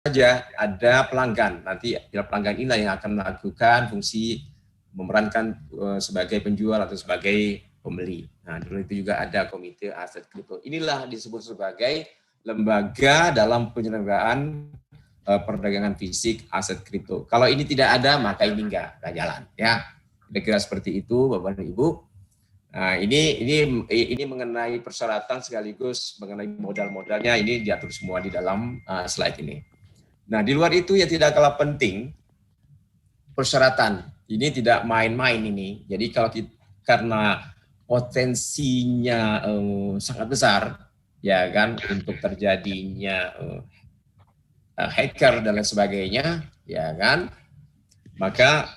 saja ada pelanggan. Nanti pelanggan inilah yang akan melakukan fungsi memerankan sebagai penjual atau sebagai pembeli. Nah, dulu itu juga ada komite aset kripto. Inilah disebut sebagai lembaga dalam penyelenggaraan perdagangan fisik aset kripto. Kalau ini tidak ada, maka ini enggak jalan. Ya, kira-kira seperti itu, Bapak dan Ibu. Nah, ini mengenai persyaratan sekaligus mengenai modal-modalnya ini diatur semua di dalam slide ini. Nah, di luar itu yang tidak kalah penting, persyaratan. Ini tidak main-main ini. Jadi kalau kita, karena potensinya sangat besar, ya kan, untuk terjadinya hacker dan lain sebagainya, ya kan, maka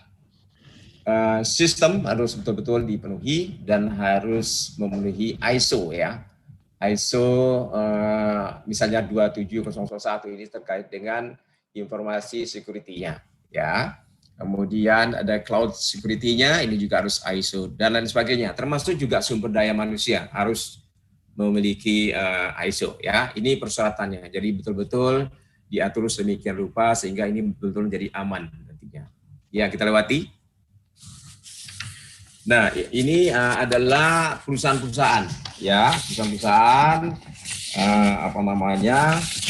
sistem harus betul-betul dipenuhi dan harus memenuhi ISO ya. ISO misalnya 27001 ini terkait dengan informasi security-nya ya. Kemudian ada cloud security-nya, ini juga harus ISO dan lain sebagainya. Termasuk juga sumber daya manusia harus memiliki ISO ya. Ini persyaratannya. Jadi betul-betul diatur sedemikian rupa sehingga ini betul-betul menjadi aman nantinya. Ya, kita lewati. Nah, ini adalah perusahaan-perusahaan ya, perusahaan-perusahaan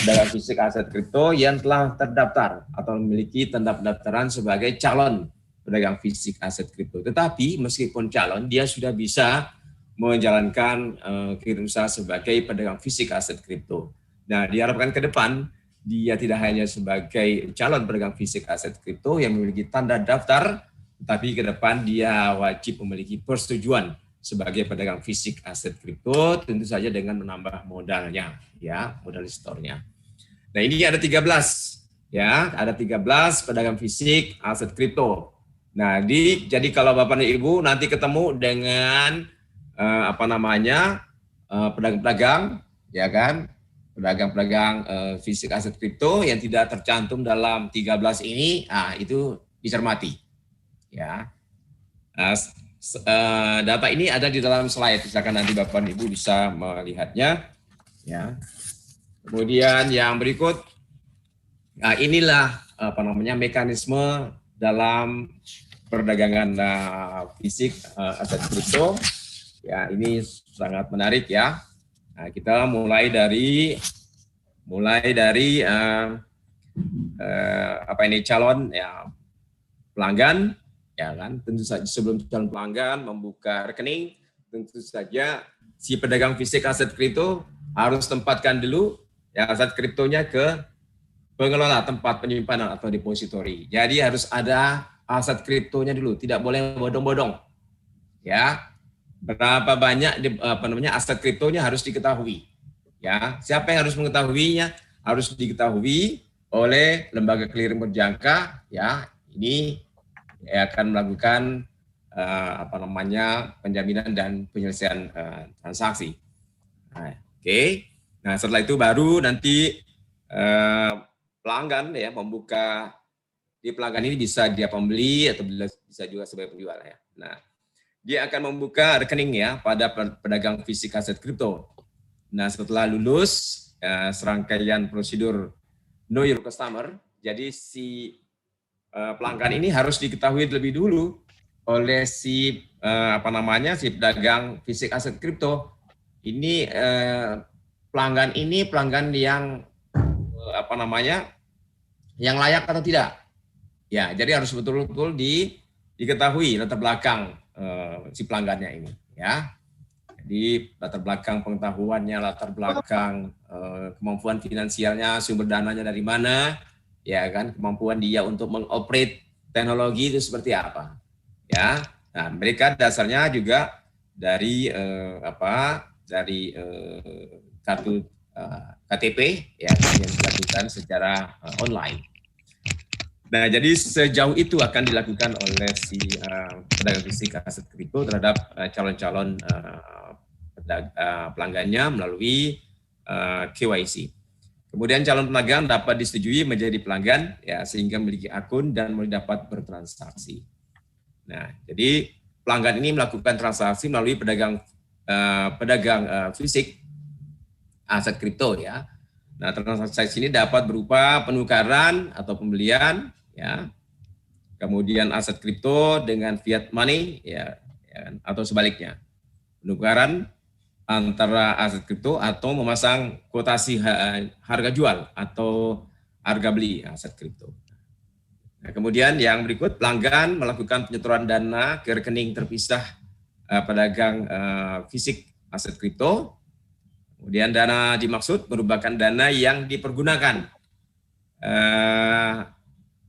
pedagang fisik aset kripto yang telah terdaftar atau memiliki tanda pendaftaran sebagai calon pedagang fisik aset kripto. Tetapi meskipun calon, dia sudah bisa menjalankan kegiatan usaha sebagai pedagang fisik aset kripto. Nah, diharapkan ke depan dia tidak hanya sebagai calon pedagang fisik aset kripto yang memiliki tanda daftar, tapi ke depan dia wajib memiliki persetujuan sebagai pedagang fisik aset kripto, tentu saja dengan menambah modalnya, ya, modal store-nya. Nah, ini ada 13, ya, ada 13 pedagang fisik aset kripto. Nah, jadi kalau Bapak dan Ibu nanti ketemu dengan pedagang-pedagang, ya kan, pedagang-pedagang fisik aset kripto yang tidak tercantum dalam 13 ini, itu dicermati. Ya, data ini ada di dalam slide, misalkan nanti Bapak dan Ibu bisa melihatnya. Ya. Kemudian yang berikut, inilah mekanisme dalam perdagangan fisik aset kripto. Ya, ini sangat menarik ya. Nah, kita mulai dari calon ya pelanggan. Ya kan, tentu saja sebelum calon pelanggan membuka rekening, tentu saja si pedagang fisik aset kripto harus tempatkan dulu ya aset kriptonya ke pengelola tempat penyimpanan atau depository. Jadi harus ada aset kriptonya dulu, tidak boleh bodong-bodong. Ya, berapa banyak aset kriptonya harus diketahui. Ya, siapa yang harus mengetahuinya? Harus diketahui oleh lembaga clearing berjangka. Ya, ini akan melakukan penjaminan dan penyelesaian transaksi. Nah, Nah, setelah itu baru nanti pelanggan ya membuka, di pelanggan ini bisa dia pembeli atau bisa juga sebagai penjual ya. Nah, dia akan membuka rekening ya pada pedagang fisik aset kripto. Nah, setelah lulus serangkaian prosedur Know Your Customer, jadi si pelanggan ini harus diketahui lebih dulu oleh si pedagang fisik aset kripto. Ini pelanggan yang yang layak atau tidak. Ya, jadi harus betul-betul diketahui latar belakang si pelanggannya ini ya. Jadi latar belakang pengetahuannya, latar belakang kemampuan finansialnya, sumber dananya dari mana, ya kan, kemampuan dia untuk mengoperate teknologi itu seperti apa, ya. Nah, mereka dasarnya juga dari kartu KTP ya yang dilakukan secara online. Nah, jadi sejauh itu akan dilakukan oleh si pedagang fisik aset kripto terhadap calon-calon pelanggannya melalui KYC. Kemudian calon pelanggan dapat disetujui menjadi pelanggan ya sehingga memiliki akun dan mulai dapat bertransaksi. Nah, jadi pelanggan ini melakukan transaksi melalui pedagang fisik aset kripto ya. Nah, transaksi ini dapat berupa penukaran atau pembelian, ya. Kemudian aset kripto dengan fiat money, ya, atau sebaliknya. Penukaran antara aset kripto atau memasang kuotasi harga jual atau harga beli aset kripto. Nah, kemudian yang berikut, pelanggan melakukan penyetoran dana ke rekening terpisah pedagang fisik aset kripto. Kemudian dana dimaksud merupakan dana yang dipergunakan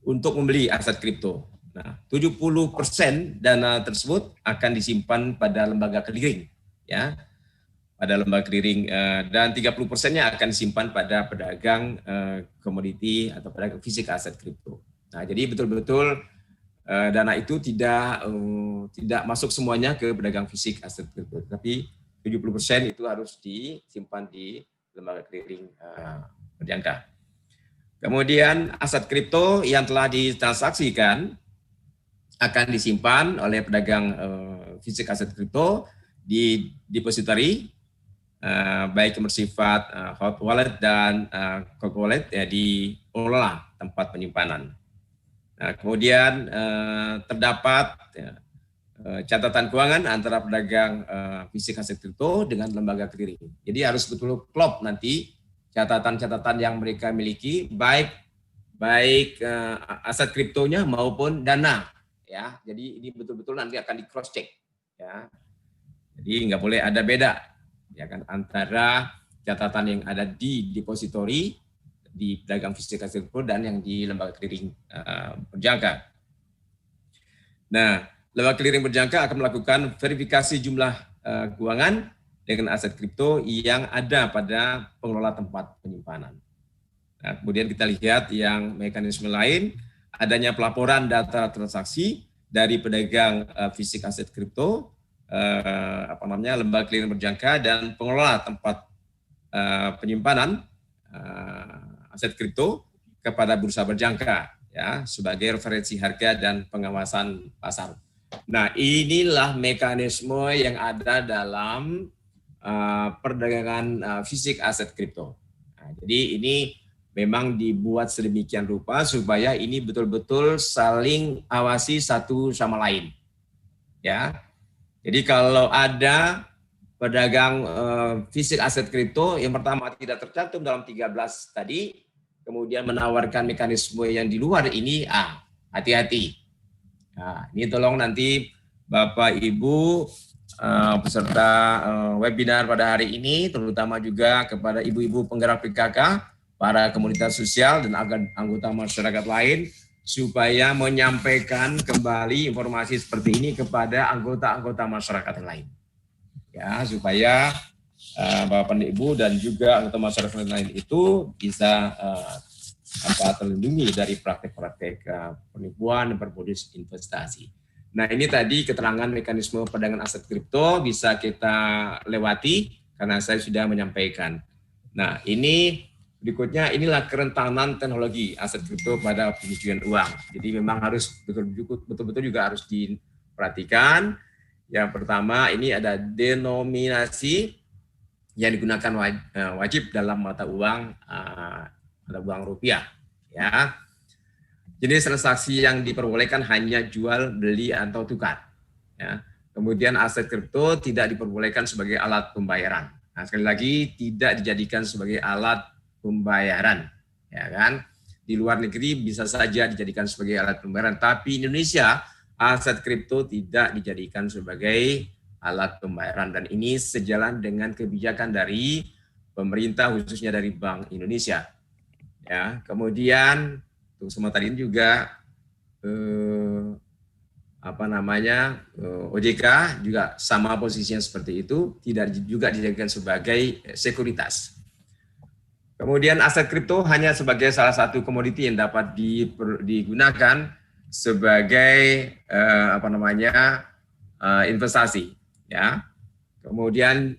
untuk membeli aset kripto. Nah, 70% dana tersebut akan disimpan pada lembaga clearing, ya, pada lembaga clearing, dan 30%-nya akan disimpan pada pedagang komoditi atau pedagang fisik aset kripto. Nah, jadi betul-betul dana itu tidak masuk semuanya ke pedagang fisik aset kripto, tapi 70% itu harus disimpan di lembaga clearing berjangka. Kemudian aset kripto yang telah ditransaksikan akan disimpan oleh pedagang fisik aset kripto di depository, baik yang bersifat hot wallet dan cold wallet, ya, di pengelola tempat penyimpanan. Nah, kemudian terdapat catatan keuangan antara pedagang fisik aset kripto dengan lembaga clearing. Jadi harus betul klop nanti catatan-catatan yang mereka miliki, baik aset kriptonya maupun dana, ya. Jadi ini betul-betul nanti akan di cross check, ya. Jadi nggak boleh ada beda, ya kan, antara catatan yang ada di depository di pedagang fisik aset kripto dan yang di lembaga clearing berjangka. Nah, lembaga clearing berjangka akan melakukan verifikasi jumlah keuangan dengan aset kripto yang ada pada pengelola tempat penyimpanan. Nah, kemudian kita lihat yang mekanisme lain, adanya pelaporan data transaksi dari pedagang fisik aset kripto, lembaga clearing berjangka dan pengelola tempat penyimpanan aset kripto kepada bursa berjangka, ya, sebagai referensi harga dan pengawasan pasar. Nah, inilah mekanisme yang ada dalam perdagangan fisik aset kripto. Nah, jadi ini memang dibuat sedemikian rupa supaya ini betul-betul saling awasi satu sama lain, ya. Jadi kalau ada pedagang fisik aset kripto yang pertama tidak tercantum dalam 13 tadi, kemudian menawarkan mekanisme yang di luar ini, hati-hati. Nah, ini tolong nanti Bapak Ibu peserta webinar pada hari ini, terutama juga kepada ibu-ibu penggerak PKK, para komunitas sosial dan anggota masyarakat lain, supaya menyampaikan kembali informasi seperti ini kepada anggota-anggota masyarakat yang lain, ya, supaya Bapak Ibu dan juga anggota masyarakat lain itu bisa terlindungi dari praktek-praktek penipuan dan bermodus investasi. Nah, ini tadi keterangan mekanisme perdagangan aset kripto bisa kita lewati karena saya sudah menyampaikan. Nah, ini berikutnya, inilah kerentanan teknologi aset kripto pada pencucian uang. Jadi memang harus betul-betul juga harus diperhatikan. Yang pertama, ini ada denominasi yang digunakan wajib dalam mata uang rupiah, ya. Jenis transaksi yang diperbolehkan hanya jual, beli, atau tukar, ya. Kemudian aset kripto tidak diperbolehkan sebagai alat pembayaran. Nah, sekali lagi tidak dijadikan sebagai alat pembayaran, ya kan. Di luar negeri bisa saja dijadikan sebagai alat pembayaran, tapi Indonesia aset kripto tidak dijadikan sebagai alat pembayaran, dan ini sejalan dengan kebijakan dari pemerintah khususnya dari Bank Indonesia. Ya, kemudian untuk semua tadi juga OJK juga sama posisinya seperti itu, tidak juga dijadikan sebagai sekuritas. Kemudian aset kripto hanya sebagai salah satu komoditi yang dapat digunakan sebagai investasi, ya. Kemudian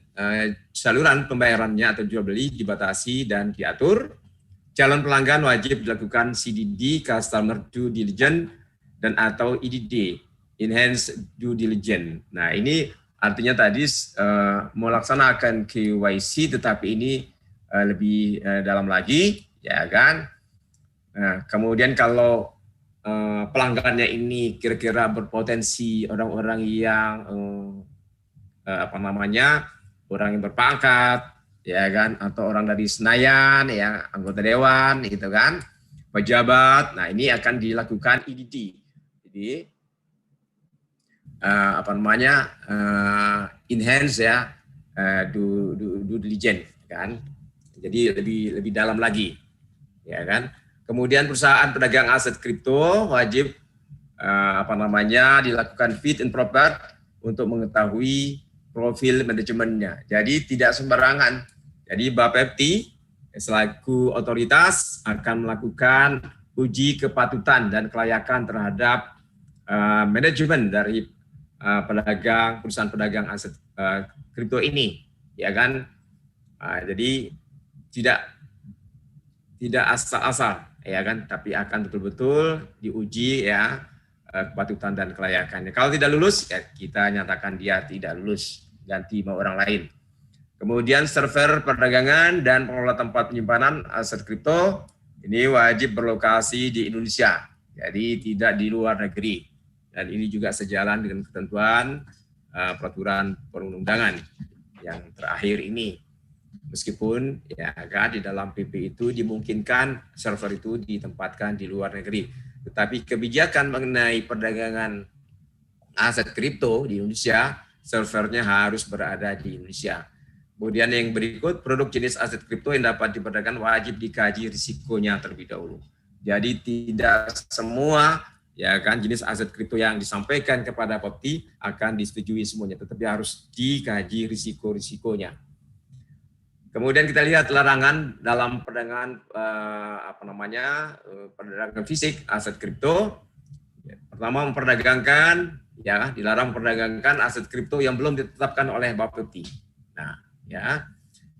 saluran pembayarannya atau jual beli dibatasi dan diatur. Calon pelanggan wajib dilakukan CDD, Customer Due Diligence, dan atau EDD, Enhanced Due Diligence. Nah, ini artinya tadi melaksanakan KYC, tetapi ini lebih dalam lagi, ya kan. Nah, kemudian kalau pelanggannya ini kira-kira berpotensi orang-orang yang orang yang berpangkat, ya kan, atau orang dari Senayan, ya, anggota dewan, gitu kan, pejabat. Nah, ini akan dilakukan EDD. Jadi enhance ya, due diligence, kan. Jadi lebih dalam lagi, ya kan. Kemudian perusahaan pedagang aset kripto wajib dilakukan fit and proper untuk mengetahui profil manajemennya. Jadi tidak sembarangan. Jadi Bapepti selaku otoritas akan melakukan uji kepatutan dan kelayakan terhadap manajemen dari perusahaan pedagang aset kripto ini, ya kan. Jadi tidak asal-asal, ya kan, tapi akan betul-betul diuji, ya, kepatutan dan kelayakannya. Kalau tidak lulus, ya kita nyatakan dia tidak lulus, ganti mau orang lain. Kemudian server perdagangan dan pengelola tempat penyimpanan aset kripto ini wajib berlokasi di Indonesia, jadi tidak di luar negeri. Dan ini juga sejalan dengan ketentuan peraturan perundang-undangan yang terakhir ini. Meskipun, ya kan, di dalam PP itu dimungkinkan server itu ditempatkan di luar negeri, tetapi kebijakan mengenai perdagangan aset kripto di Indonesia, servernya harus berada di Indonesia. Kemudian yang berikut, produk jenis aset kripto yang dapat diperdagangkan wajib dikaji risikonya terlebih dahulu. Jadi tidak semua, ya kan, jenis aset kripto yang disampaikan kepada Bapepti akan disetujui semuanya, tetapi harus dikaji risiko-risikonya. Kemudian kita lihat larangan dalam perdagangan perdagangan fisik aset kripto. Pertama, memperdagangkan, ya, dilarang memperdagangkan aset kripto yang belum ditetapkan oleh Bapepti. Nah, ya.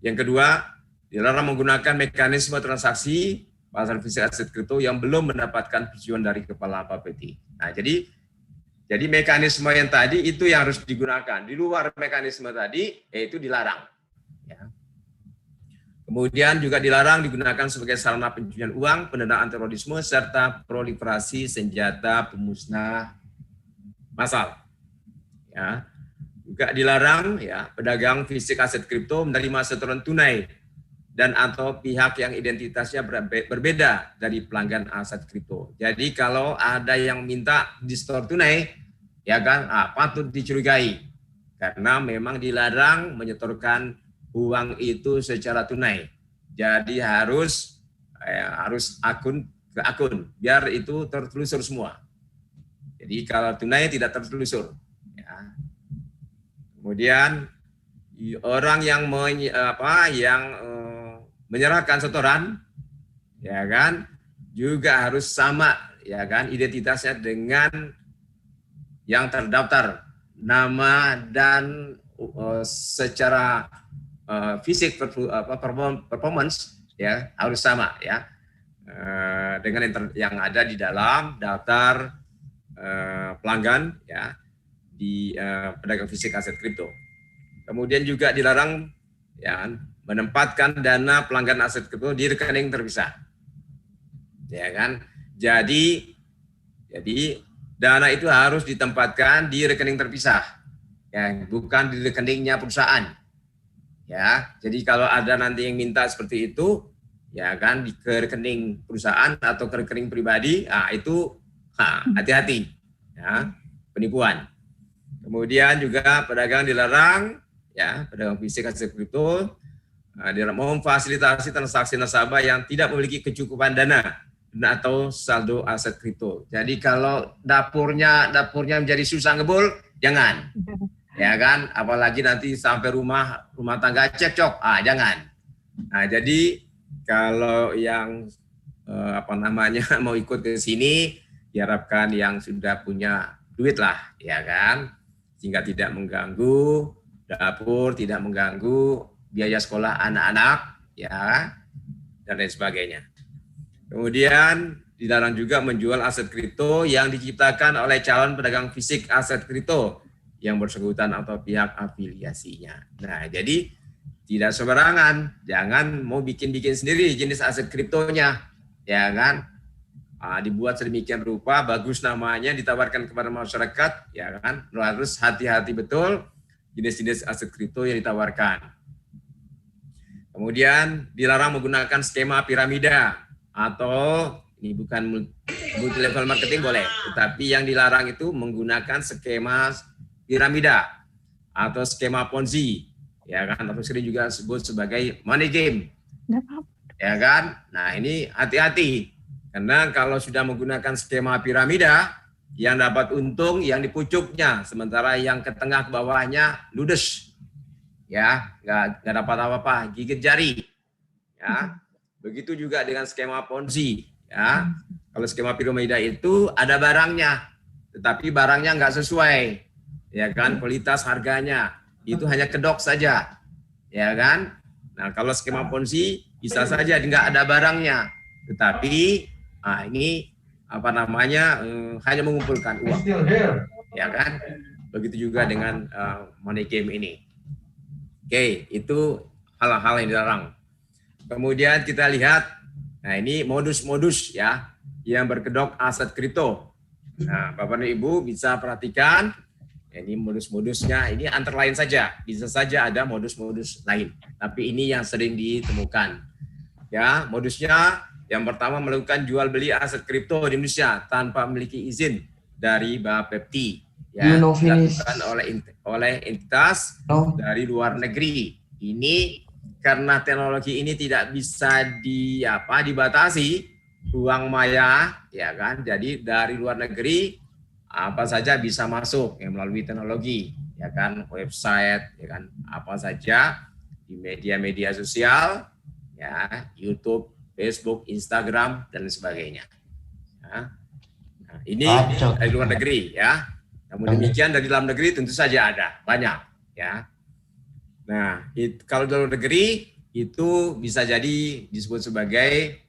Yang kedua, dilarang menggunakan mekanisme transaksi pasar fisik aset kripto yang belum mendapatkan persetujuan dari kepala Bapepti. Nah, jadi mekanisme yang tadi itu yang harus digunakan. Di luar mekanisme tadi, yaitu dilarang. Ya. Kemudian juga dilarang digunakan sebagai sarana pencucian uang, pendanaan terorisme, serta proliferasi senjata pemusnah massal. Ya. Juga dilarang, ya, pedagang fisik aset kripto menerima setoran tunai dan atau pihak yang identitasnya berbeda dari pelanggan aset kripto. Jadi kalau ada yang minta disetor tunai, ya kan, patut dicurigai karena memang dilarang menyetorkan uang itu secara tunai. Jadi harus akun ke akun biar itu tertelusur semua. Jadi kalau tunai tidak tertelusur. Ya. Kemudian orang yang menyerahkan setoran, ya kan, juga harus sama, ya kan, identitasnya dengan yang terdaftar, nama dan secara fisik performance, ya, harus sama, ya, dengan yang ada di dalam daftar pelanggan, ya, di pedagang fisik aset kripto. Kemudian juga dilarang, ya, menempatkan dana pelanggan aset kripto di rekening terpisah, ya kan. Jadi dana itu harus ditempatkan di rekening terpisah, ya, bukan di rekeningnya perusahaan. Ya, jadi kalau ada nanti yang minta seperti itu, ya kan, ke rekening perusahaan atau ke rekening pribadi, itu hati-hati, ya, penipuan. Kemudian juga pedagang dilarang, ya, pedagang fisik aset kripto memfasilitasi transaksi nasabah yang tidak memiliki kecukupan dana atau saldo aset kripto. Jadi kalau dapurnya menjadi susah ngebul, jangan. Ya kan, apalagi nanti sampai rumah tangga cekcok, jangan. Nah, jadi kalau yang mau ikut ke sini, diharapkan yang sudah punya duit lah, ya kan, sehingga tidak mengganggu dapur, tidak mengganggu biaya sekolah anak-anak, ya, dan lain sebagainya. Kemudian dilarang juga menjual aset kripto yang diciptakan oleh calon pedagang fisik aset kripto yang bersangkutan atau pihak afiliasinya. Nah, jadi tidak sembarangan, jangan mau bikin-bikin sendiri jenis aset kriptonya, ya kan? Dibuat sedemikian rupa, bagus namanya, ditawarkan kepada masyarakat, ya kan? Harus hati-hati betul jenis-jenis aset kripto yang ditawarkan. Kemudian dilarang menggunakan skema piramida atau ini bukan multi level marketing boleh, tetapi yang dilarang itu menggunakan skema piramida atau skema Ponzi, ya kan, atau sering juga disebut sebagai money game, ya kan. Nah ini hati-hati, karena kalau sudah menggunakan skema piramida, yang dapat untung yang di pucuknya, sementara yang ke tengah ke bawahnya ludes, ya nggak dapat apa-apa, gigit jari, ya. Begitu juga dengan skema Ponzi, ya. Kalau skema piramida itu ada barangnya, tetapi barangnya nggak sesuai, ya kan, kualitas harganya itu hanya kedok saja, ya kan. Nah kalau skema Ponzi bisa saja nggak ada barangnya, tetapi ini apa namanya hanya mengumpulkan uang, ya kan. Begitu juga dengan money game ini. Oke, itu hal-hal yang dilarang. Kemudian kita lihat, nah ini modus-modus ya yang berkedok aset kripto. Nah, Bapak dan Ibu bisa perhatikan, ini modus-modusnya ini antara lain saja, bisa saja ada modus-modus lain, tapi ini yang sering ditemukan. Ya, modusnya yang pertama melakukan jual beli aset kripto di Indonesia tanpa memiliki izin dari Bapepti. Ya, dilakukan oleh entitas dari luar negeri. Ini karena teknologi ini tidak bisa dibatasi uang maya, ya kan. Jadi dari luar negeri apa saja bisa masuk melalui teknologi, ya kan, website, ya kan, apa saja di media-media sosial, ya, YouTube, Facebook, Instagram dan sebagainya. Ya. Nah, ini dari luar negeri, ya. Namun demikian dari dalam negeri tentu saja ada banyak, ya. Nah, kalau dari luar negeri itu bisa jadi disebut sebagai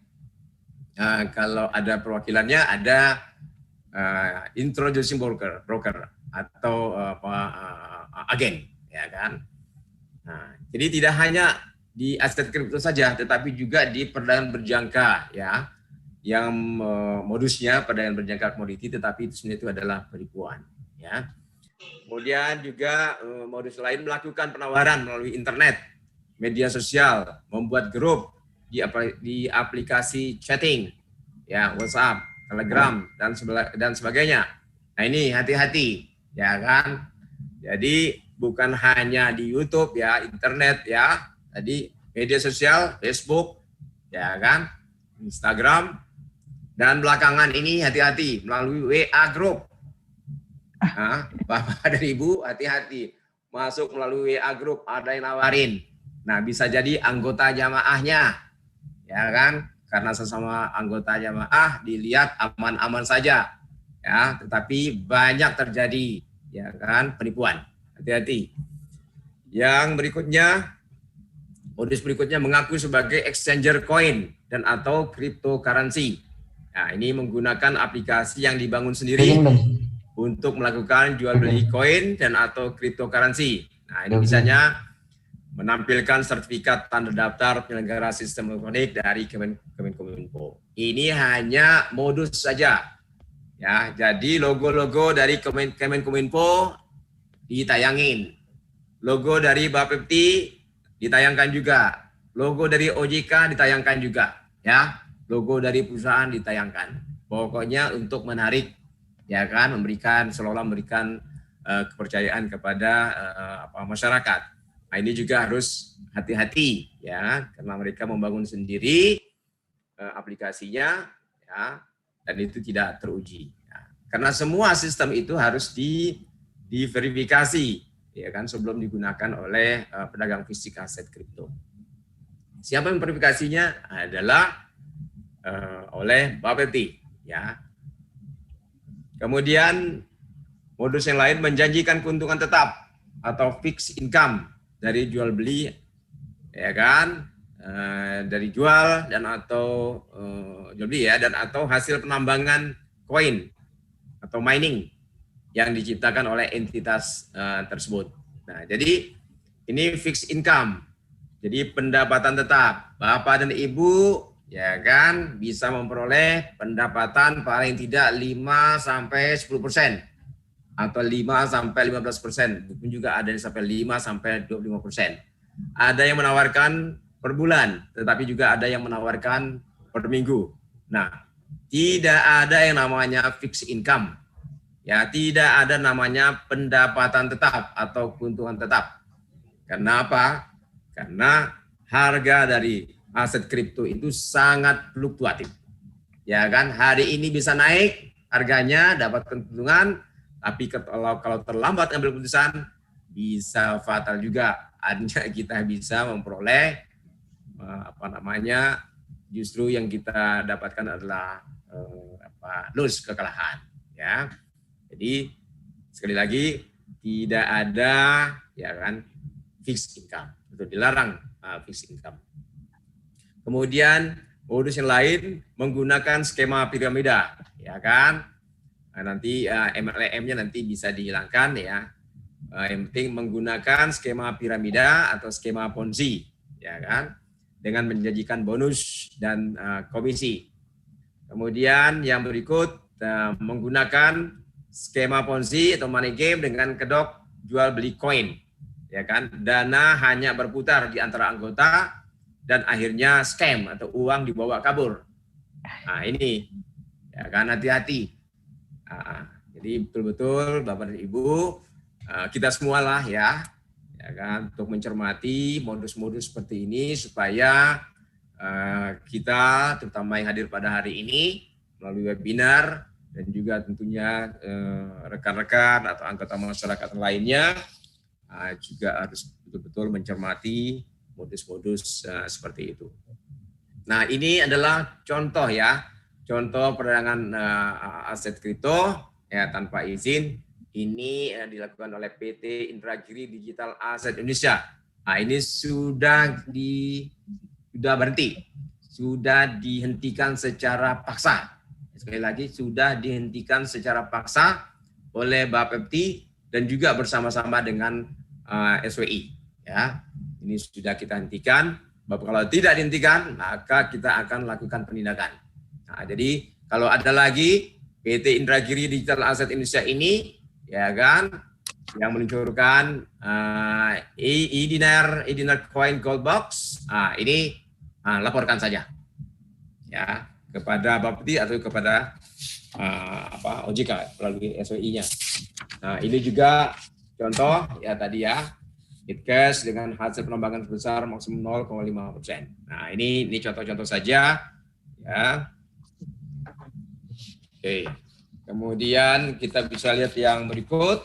kalau ada perwakilannya ada introducing broker atau agen, ya kan. Nah, jadi tidak hanya di aset kripto saja, tetapi juga di perdagangan berjangka, ya, yang modusnya perdagangan berjangka komoditi, tetapi itu sebenarnya itu adalah penipuan. Ya. Kemudian juga modus lain melakukan penawaran melalui internet, media sosial, membuat grup di aplikasi chatting, ya, WhatsApp, Telegram dan sebagainya. Nah ini hati-hati, ya kan. Jadi bukan hanya di YouTube, ya, internet, ya, tadi media sosial, Facebook, ya kan, Instagram, dan belakangan ini hati-hati melalui WA group. Nah, Bapak dan Ibu hati-hati masuk melalui WA group, ada yang nawarin. Nah, bisa jadi anggota jamaahnya, ya kan? Karena sesama anggota jamaah dilihat aman-aman saja, ya. Tetapi banyak terjadi, ya kan, penipuan. Hati-hati. Yang berikutnya, modus berikutnya mengaku sebagai exchanger koin dan atau cryptocurrency. Nah, ini menggunakan aplikasi yang dibangun sendiri untuk melakukan jual beli koin dan atau cryptocurrency. Nah, ini misalnya menampilkan sertifikat tanda daftar penyelenggara sistem elektronik dari Kemenkominfo. Ini hanya modus saja. Ya, jadi logo-logo dari Kemenkominfo ditayangin. Logo dari Bapepti ditayangkan juga. Logo dari OJK ditayangkan juga, ya. Logo dari perusahaan ditayangkan. Pokoknya untuk menarik, ya kan, seolah-olah memberikan kepercayaan kepada masyarakat. Nah, ini juga harus hati-hati, ya, karena mereka membangun sendiri aplikasinya, ya, dan itu tidak teruji. Ya. Karena semua sistem itu harus diverifikasi, ya kan, sebelum digunakan oleh pedagang fisik aset kripto. Siapa yang verifikasinya adalah oleh Bapepti, ya. Kemudian modus yang lain menjanjikan keuntungan tetap atau fixed income dari jual beli, ya kan, dari jual dan atau jual beli, ya, dan atau hasil penambangan koin atau mining yang diciptakan oleh entitas tersebut. Nah, jadi ini fixed income, Jadi pendapatan tetap, Bapak dan Ibu ya kan bisa memperoleh pendapatan paling tidak 5 sampai 10% atau 5 sampai 15%, mungkin juga ada yang sampai 5 sampai 25%. Ada yang menawarkan per bulan, tetapi juga ada yang menawarkan per minggu. Nah, tidak ada yang namanya fixed income. Ya, tidak ada namanya pendapatan tetap atau keuntungan tetap. Kenapa? Karena harga dari aset kripto itu sangat fluktuatif. Ya kan, hari ini bisa naik harganya, dapat keuntungan, tapi kalau terlambat ambil keputusan bisa fatal juga. Artinya kita bisa memperoleh justru yang kita dapatkan adalah lose, kekalahan, ya. Jadi sekali lagi tidak ada ya kan fixed income, itu dilarang fixed income. Kemudian modus yang lain menggunakan skema piramida, ya kan. Nanti MLM-nya nanti bisa dihilangkan ya. Yang penting menggunakan skema piramida atau skema Ponzi, ya kan, dengan menjanjikan bonus dan komisi. Kemudian yang berikut menggunakan skema Ponzi atau money game dengan kedok jual beli koin, ya kan, dana hanya berputar di antara anggota dan akhirnya scam atau uang dibawa kabur. Nah ini, ya kan, hati-hati. Jadi betul-betul Bapak dan Ibu, kita semualah ya kan, untuk mencermati modus-modus seperti ini supaya kita terutama yang hadir pada hari ini melalui webinar dan juga tentunya rekan-rekan atau anggota masyarakat lainnya juga harus betul-betul mencermati modus-modus seperti itu. Nah, ini adalah contoh ya, contoh perdagangan aset kripto ya tanpa izin. Ini dilakukan oleh PT Indragiri Digital Asset Indonesia. Nah, ini sudah berhenti, sudah dihentikan secara paksa. Sekali lagi, sudah dihentikan secara paksa oleh Bapepti dan juga bersama-sama dengan SWI. Ya, ini sudah kita hentikan. Bapak, kalau tidak dihentikan, maka kita akan lakukan penindakan. Nah, jadi kalau ada lagi PT Indragiri Digital Asset Indonesia ini, ya kan, yang meluncurkan e-dinar coin gold box, ini laporkan saja ya kepada Bapepti atau kepada OJK melalui SWI-nya. Nah, ini juga contoh ya tadi ya, Bitcash dengan hasil penambangan sebesar maksimum 0,5%. Nah, ini contoh-contoh saja ya. Oke. Kemudian kita bisa lihat yang berikut.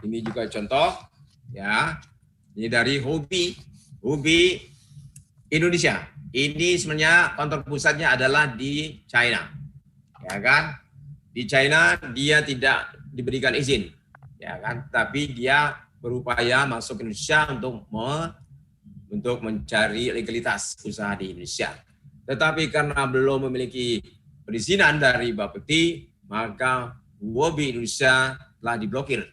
Ini juga contoh ya. Ini dari Huobi Indonesia. Ini sebenarnya kantor pusatnya adalah di China. Ya kan? Di China dia tidak diberikan izin, ya kan? Tapi dia berupaya masuk Indonesia untuk mencari legalitas usaha di Indonesia. Tetapi karena belum memiliki perizinan dari Bapepti, maka Huobi Indonesia telah diblokir.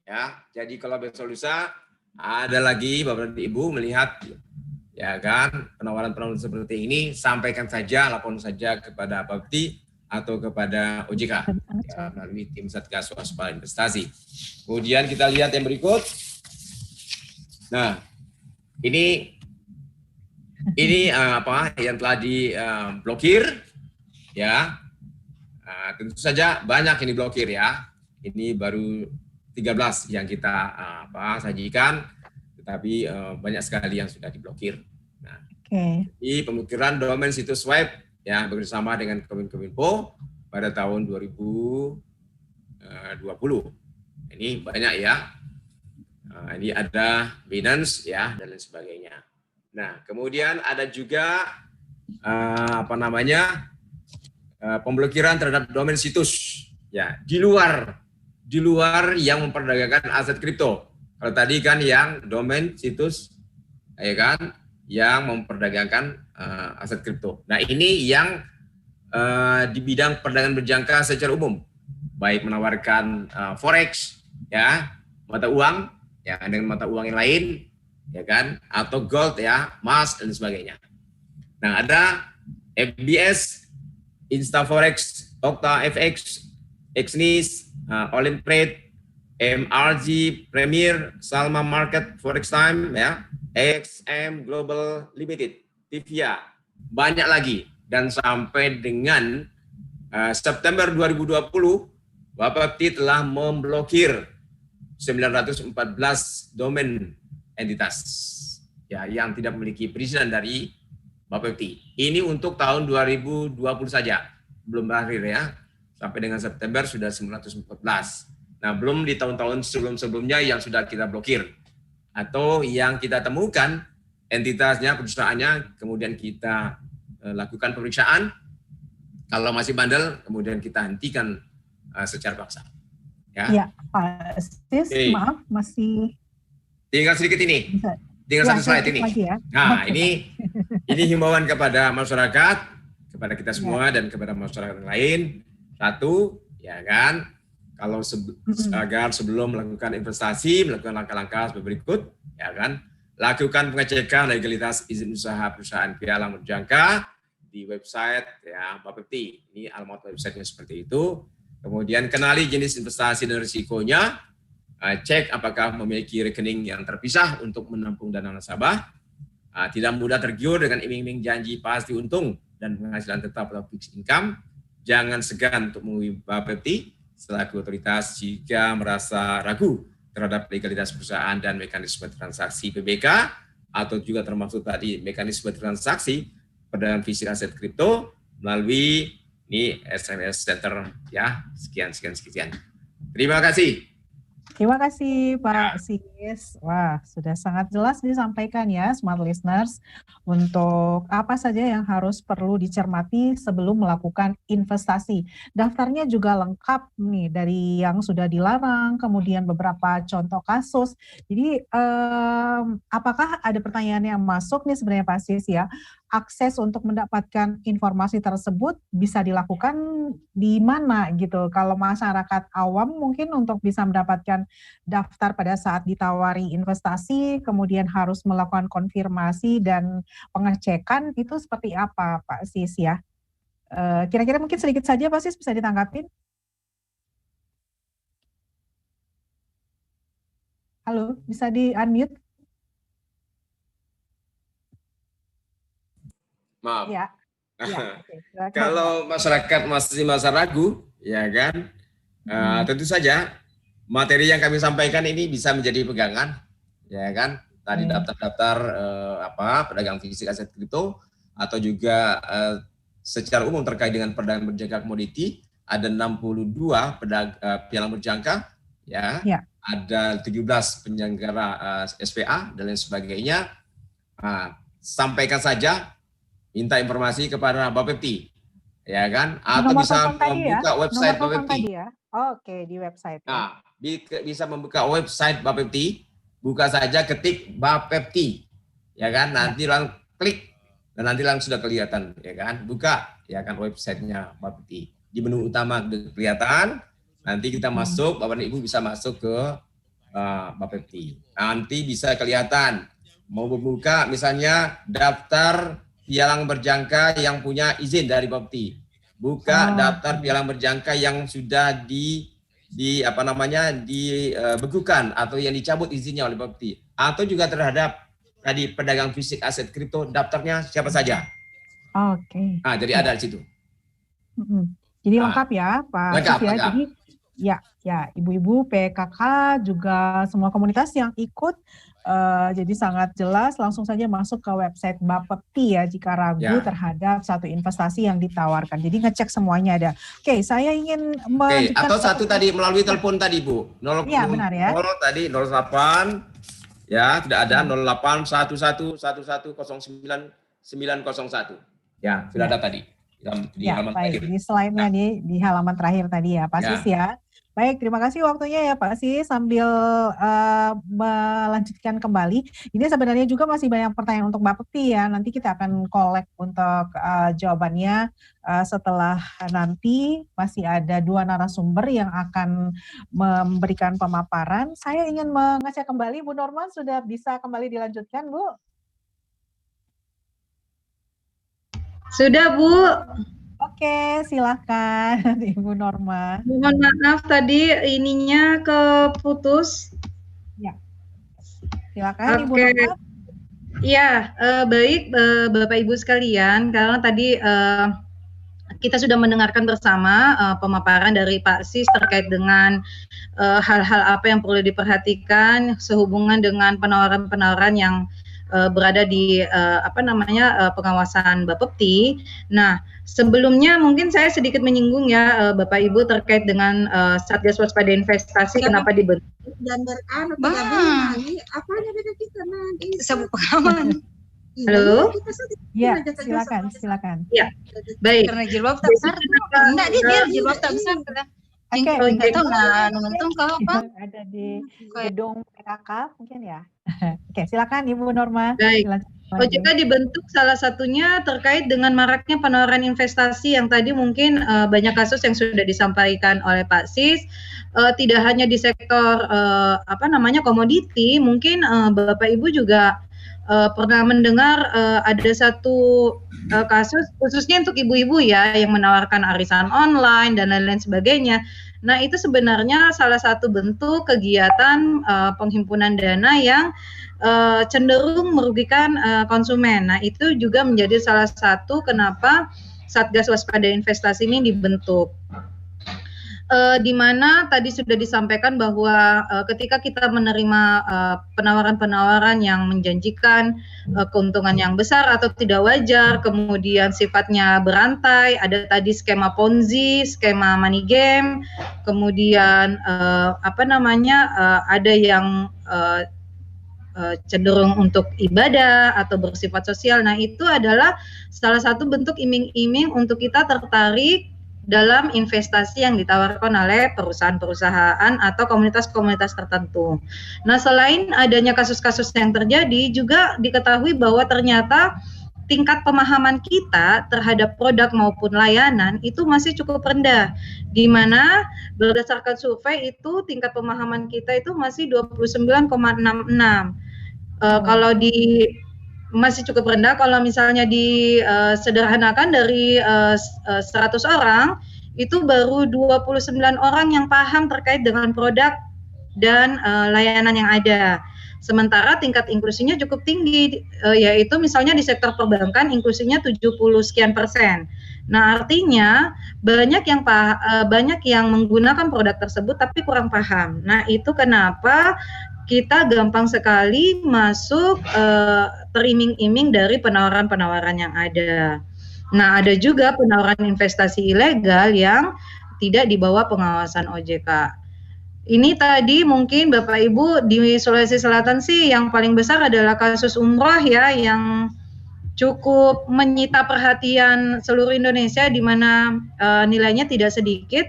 Ya, jadi kalau besok lusa ada lagi Bapak dan Ibu melihat ya kan penawaran-penawaran seperti ini, sampaikan saja, laporan saja kepada Bapepti atau kepada OJK ya, melalui tim Satgas Waspada Investasi. Kemudian kita lihat yang berikut. Nah, ini yang telah diblokir ya. Tentu saja banyak yang diblokir ya. Ini baru 13 yang kita sajikan, tetapi banyak sekali yang sudah diblokir. Nah, Di pemblokiran domain situs web ya bersama dengan Kominfo pada tahun 2020. Ini banyak ya. Ini ada Binance ya dan lain sebagainya. Nah, kemudian ada juga pemblokiran terhadap domain situs ya di luar yang memperdagangkan aset kripto. Kalau tadi kan yang domain situs ya kan yang memperdagangkan aset kripto. Nah, ini yang di bidang perdagangan berjangka secara umum, baik menawarkan forex ya, mata uang ya dengan mata uang yang lain, ya kan, atau gold ya, emas dan sebagainya. Nah, ada FBS, Instaforex, Okta FX, Exnis, Olimtrade, MRG, Premier, Salma Market, Forex Time, ya, XM Global Limited, Tivia, banyak lagi. Dan sampai dengan September 2020, Bapepti telah memblokir 914 domain entitas ya yang tidak memiliki perizinan dari Bapepti. Ini untuk tahun 2020 saja, belum berakhir ya. Sampai dengan September sudah 914. Nah, belum di tahun-tahun sebelum-sebelumnya yang sudah kita blokir atau yang kita temukan entitasnya, perusahaannya, kemudian kita lakukan pemeriksaan. Kalau masih bandel, kemudian kita hentikan secara paksa. Ya, Pak Sis, maaf masih tinggal sedikit ini. Bisa. Tinggal satu slide ini. Ya. Nah, ini himbauan kepada masyarakat, kepada kita semua dan kepada masyarakat lain. Satu, ya kan, kalau agar sebelum melakukan investasi, melakukan langkah-langkah seperti berikut, ya kan, lakukan pengecekan legalitas izin usaha perusahaan pialang berjangka di website ya Bapepti. Ini alamat websitenya seperti itu. Kemudian kenali jenis investasi dan risikonya. Cek apakah memiliki rekening yang terpisah untuk menampung dana nasabah. Tidak mudah tergiur dengan iming-iming janji pasti untung dan penghasilan tetap atau fixed income. Jangan segan untuk menghubungi Bapepti selaku otoritas jika merasa ragu terhadap legalitas perusahaan dan mekanisme transaksi PBK atau juga termasuk tadi mekanisme transaksi perdagangan fisik aset kripto melalui ini SMS Center ya. Sekian. Terima kasih. Terima kasih Pak Sis. Wah, sudah sangat jelas disampaikan ya Smart Listeners untuk apa saja yang harus perlu dicermati sebelum melakukan investasi. Daftarnya juga lengkap nih dari yang sudah dilarang, kemudian beberapa contoh kasus. Jadi apakah ada pertanyaan yang masuk nih sebenarnya Pak Sis ya? Akses untuk mendapatkan informasi tersebut bisa dilakukan di mana gitu? Kalau masyarakat awam mungkin untuk bisa mendapatkan daftar pada saat ditawari investasi, kemudian harus melakukan konfirmasi dan pengecekan, itu seperti apa Pak Sis ya? Kira-kira mungkin sedikit saja Pak Sis bisa ditanggapin? Halo, bisa di-unmute? Maaf. Ya. Okay. Kalau masyarakat masih masa ragu, ya kan, tentu saja materi yang kami sampaikan ini bisa menjadi pegangan, ya kan. Tadi daftar-daftar pedagang fisik aset kripto atau juga secara umum terkait dengan perdagangan berjangka komoditi ada 62 pialang berjangka, ya. Ada 17 penyelenggara SPA dan lain sebagainya. Sampaikan saja. Minta informasi kepada Bapepti, ya kan? Atau bisa membuka website Bapepti. Ya? Oke, di website. Nah, bisa membuka website Bapepti, buka saja ketik Bapepti, ya kan? Nanti langsung klik dan nanti langsung sudah kelihatan, ya kan? Buka, ya kan websitenya Bapepti. Di menu utama sudah kelihatan. Nanti kita masuk, Bapak dan Ibu bisa masuk ke Bapepti. Nanti bisa kelihatan mau membuka misalnya daftar pialang berjangka yang punya izin dari Bapepti. Buka daftar pialang berjangka yang sudah dibekukan atau yang dicabut izinnya oleh Bapepti. Atau juga terhadap tadi pedagang fisik aset kripto, daftarnya siapa saja. Oke. Nah, jadi ada di situ. Jadi lengkap ya, Pak. Lengkap. Jadi ya ibu-ibu PKK juga semua komunitas yang ikut. Jadi sangat jelas, langsung saja masuk ke website Bapepti ya jika ragu terhadap satu investasi yang ditawarkan. Jadi ngecek semuanya ada. Oke, saya ingin atau satu tadi melalui telepon tadi Bu. 0, ya, benar ya. 0 tadi 08 ya, tidak ada 08111109 901. Ya, sudah ada tadi. Di halaman terakhir. Di slide-nya di halaman terakhir tadi ya, Pak Sis ya. Baik, terima kasih waktunya ya Pak Sis. Sambil melanjutkan kembali, ini sebenarnya juga masih banyak pertanyaan untuk Mbak Peti ya. Nanti kita akan collect untuk jawabannya setelah nanti masih ada 2 narasumber yang akan memberikan pemaparan. Saya ingin mengecek kembali, Bu Norma sudah bisa kembali dilanjutkan, Bu? Sudah, Bu. Oke, silakan Ibu Norma. Mohon maaf tadi ininya keputus. Ya, silakan Ibu Norma. Ya, baik Bapak Ibu sekalian, karena tadi kita sudah mendengarkan bersama pemaparan dari Pak Sis terkait dengan hal-hal apa yang perlu diperhatikan sehubungan dengan penawaran-penawaran yang berada di pengawasan Bapepti. Nah, sebelumnya mungkin saya sedikit menyinggung ya Bapak Ibu terkait dengan Satgas Waspada Investasi kenapa dibentuk dan apanya beda kita nanti sabuk pengaman. Halo? Ya, silakan. Ya, baik. Karena jilbab tak besar. Enggak, dia jilbab tak besar. Oke, itu nonton ke apa? Ada di gedung PKK mungkin ya. Oke, silakan Ibu Norma. Baik. OJK dibentuk salah satunya terkait dengan maraknya penawaran investasi yang tadi mungkin banyak kasus yang sudah disampaikan oleh Pak Sis. Tidak hanya di sektor komoditi, mungkin Bapak Ibu juga pernah mendengar ada satu kasus khususnya untuk ibu-ibu ya yang menawarkan arisan online dan lain-lain sebagainya. Nah, itu sebenarnya salah satu bentuk kegiatan penghimpunan dana yang cenderung merugikan konsumen. Nah, itu juga menjadi salah satu kenapa Satgas Waspada Investasi ini dibentuk. Di mana tadi sudah disampaikan bahwa ketika kita menerima penawaran-penawaran yang menjanjikan keuntungan yang besar atau tidak wajar, kemudian sifatnya berantai, ada tadi skema Ponzi, skema money game, kemudian ada yang cenderung untuk ibadah atau bersifat sosial. Nah, itu adalah salah satu bentuk iming-iming untuk kita tertarik dalam investasi yang ditawarkan oleh perusahaan-perusahaan atau komunitas-komunitas tertentu. Nah, selain adanya kasus-kasus yang terjadi, juga diketahui bahwa ternyata tingkat pemahaman kita terhadap produk maupun layanan itu masih cukup rendah, di mana berdasarkan survei itu tingkat pemahaman kita itu masih 29,66. Kalau di masih cukup rendah. Kalau misalnya disederhanakan dari 100 orang itu baru 29 orang yang paham terkait dengan produk dan layanan yang ada. Sementara tingkat inklusinya cukup tinggi, yaitu misalnya di sektor perbankan inklusinya 70 sekian persen. Nah, artinya banyak yang menggunakan produk tersebut tapi kurang paham. Nah, itu kenapa kita gampang sekali masuk teriming-iming dari penawaran-penawaran yang ada. Nah, ada juga penawaran investasi ilegal yang tidak di bawah pengawasan OJK. Ini tadi mungkin Bapak Ibu di Sulawesi Selatan sih yang paling besar adalah kasus umroh ya, yang cukup menyita perhatian seluruh Indonesia, di mana nilainya tidak sedikit,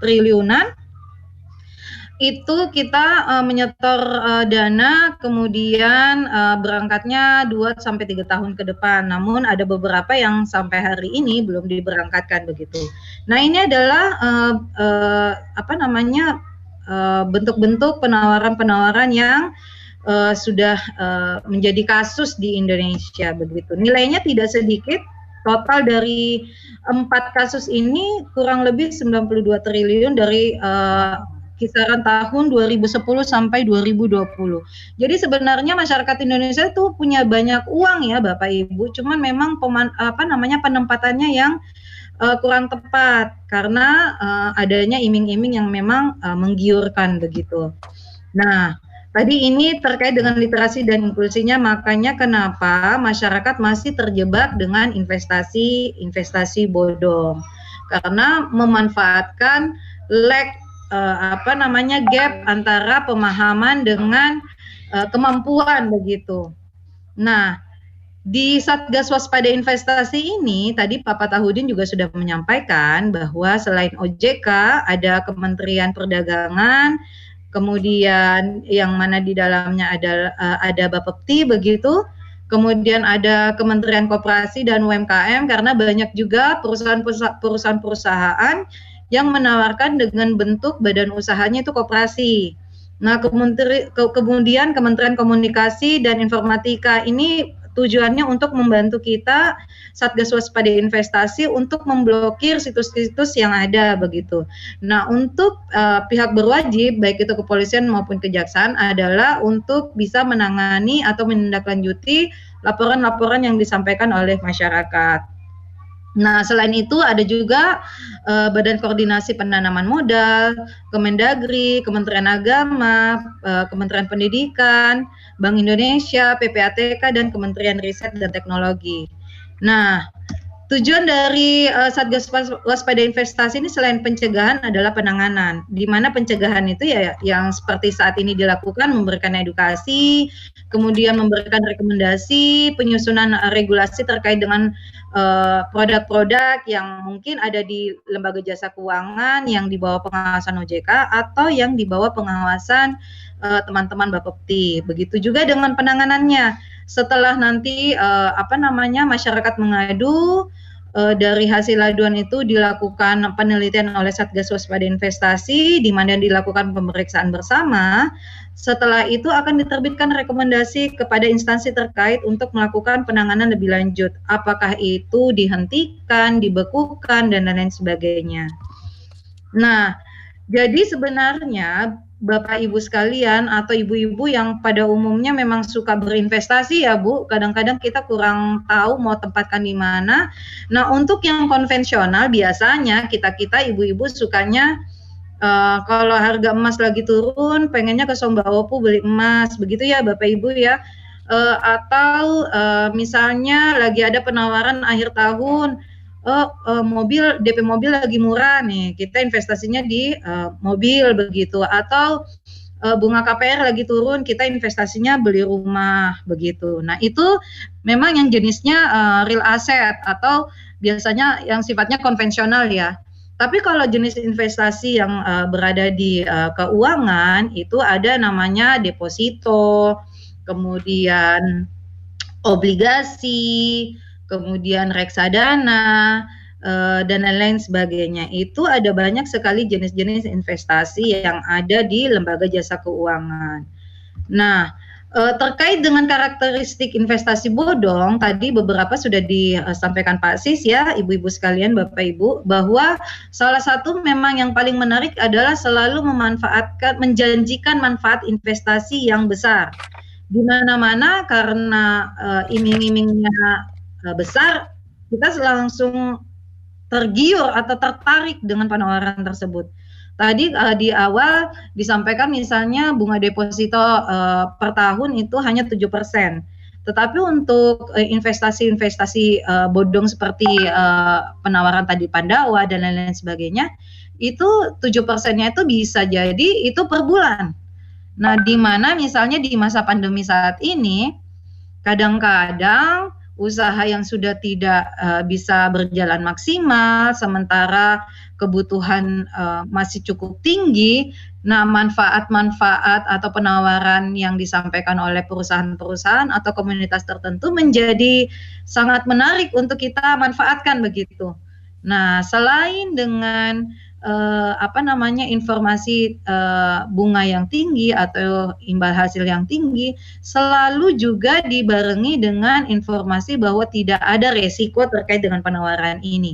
triliunan. Itu kita menyetor dana, kemudian berangkatnya 2-3 tahun ke depan. Namun ada beberapa yang sampai hari ini belum diberangkatkan begitu. Nah, ini adalah bentuk-bentuk penawaran-penawaran yang sudah menjadi kasus di Indonesia begitu. Nilainya tidak sedikit. Total dari 4 kasus ini kurang lebih 92 triliun dari kisaran tahun 2010 sampai 2020. Jadi sebenarnya masyarakat Indonesia itu punya banyak uang ya Bapak Ibu, cuman memang penempatannya yang kurang tepat karena adanya iming-iming yang memang menggiurkan begitu. Nah, tadi ini terkait dengan literasi dan inklusinya, makanya kenapa masyarakat masih terjebak dengan investasi bodong, karena memanfaatkan gap antara pemahaman dengan kemampuan begitu. Nah, Di Satgas Waspada Investasi ini, tadi Pak Patahudin juga sudah menyampaikan bahwa selain OJK, ada Kementerian Perdagangan, kemudian yang mana di dalamnya ada Bapepti begitu, kemudian ada Kementerian Koperasi dan UMKM, karena banyak juga perusahaan-perusahaan yang menawarkan dengan bentuk badan usahanya itu koperasi. Nah, kemudian Kementerian Komunikasi dan Informatika ini tujuannya untuk membantu kita Satgas Waspada Investasi untuk memblokir situs-situs yang ada begitu. Nah, untuk pihak berwajib baik itu kepolisian maupun kejaksaan adalah untuk bisa menangani atau menindaklanjuti laporan-laporan yang disampaikan oleh masyarakat. Nah, selain itu ada juga Badan Koordinasi Penanaman Modal, Kemendagri, Kementerian Agama, Kementerian Pendidikan, Bank Indonesia, PPATK, dan Kementerian Riset dan Teknologi. Nah, tujuan dari Satgas Waspada Investasi ini selain pencegahan adalah penanganan, di mana pencegahan itu ya yang seperti saat ini dilakukan, memberikan edukasi, kemudian memberikan rekomendasi, penyusunan regulasi terkait dengan produk-produk yang mungkin ada di lembaga jasa keuangan yang di bawah pengawasan OJK atau yang di bawah pengawasan teman-teman Bapepti. Begitu juga dengan penanganannya. Setelah nanti masyarakat mengadu, dari hasil aduan itu dilakukan penelitian oleh Satgas Waspada Investasi, di mana dilakukan pemeriksaan bersama. Setelah itu akan diterbitkan rekomendasi kepada instansi terkait untuk melakukan penanganan lebih lanjut. Apakah itu dihentikan, dibekukan, dan lain sebagainya. Nah, jadi sebenarnya Bapak Ibu sekalian atau ibu-ibu yang pada umumnya memang suka berinvestasi ya Bu, kadang-kadang kita kurang tahu mau tempatkan di mana. Nah, untuk yang konvensional biasanya kita ibu-ibu sukanya kalau harga emas lagi turun, pengennya ke Sombawopu beli emas, begitu ya Bapak Ibu ya. Atau misalnya lagi ada penawaran akhir tahun, DP mobil lagi murah nih, kita investasinya di mobil begitu. Atau bunga KPR lagi turun, kita investasinya beli rumah begitu. Nah, itu memang yang jenisnya real asset atau biasanya yang sifatnya konvensional ya. Tapi kalau jenis investasi yang berada di keuangan itu ada namanya deposito, kemudian obligasi, kemudian reksadana, dan lain-lain sebagainya. Itu ada banyak sekali jenis-jenis investasi yang ada di lembaga jasa keuangan. Nah, terkait dengan karakteristik investasi bodong, tadi beberapa sudah disampaikan Pak Sis ya, ibu-ibu sekalian, Bapak Ibu, bahwa salah satu memang yang paling menarik adalah selalu menjanjikan manfaat investasi yang besar. Di mana-mana karena iming-imingnya besar, kita langsung tergiur atau tertarik dengan penawaran tersebut. Tadi di awal disampaikan misalnya bunga deposito per tahun itu hanya 7%. Tetapi untuk investasi-investasi bodong seperti penawaran tadi Pandawa dan lain-lain sebagainya, itu 7%-nya itu bisa jadi itu per bulan. Nah, di mana misalnya di masa pandemi saat ini, kadang-kadang usaha yang sudah tidak bisa berjalan maksimal, sementara kebutuhan masih cukup tinggi. Nah, manfaat-manfaat atau penawaran yang disampaikan oleh perusahaan-perusahaan atau komunitas tertentu menjadi sangat menarik untuk kita manfaatkan begitu. Nah, selain dengan informasi bunga yang tinggi atau imbal hasil yang tinggi, selalu juga dibarengi dengan informasi bahwa tidak ada resiko terkait dengan penawaran ini.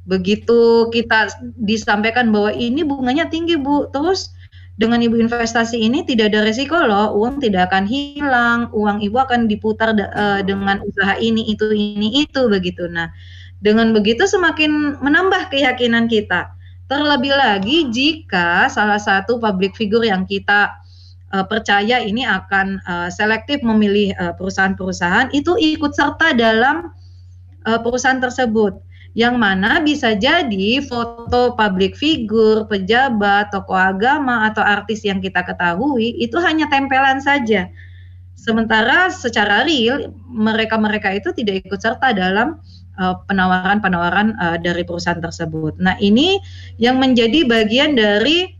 Begitu kita disampaikan bahwa ini bunganya tinggi Bu, terus dengan Ibu investasi ini tidak ada resiko loh, uang tidak akan hilang, uang Ibu akan diputar dengan usaha ini itu begitu. Nah, dengan begitu semakin menambah keyakinan kita. Terlebih lagi jika salah satu public figure yang kita percaya ini akan selektif memilih perusahaan-perusahaan itu ikut serta dalam perusahaan tersebut. Yang mana bisa jadi foto public figure, pejabat, tokoh agama, atau artis yang kita ketahui itu hanya tempelan saja. Sementara secara real mereka-mereka itu tidak ikut serta dalam penawaran-penawaran dari perusahaan tersebut. Nah, ini yang menjadi bagian dari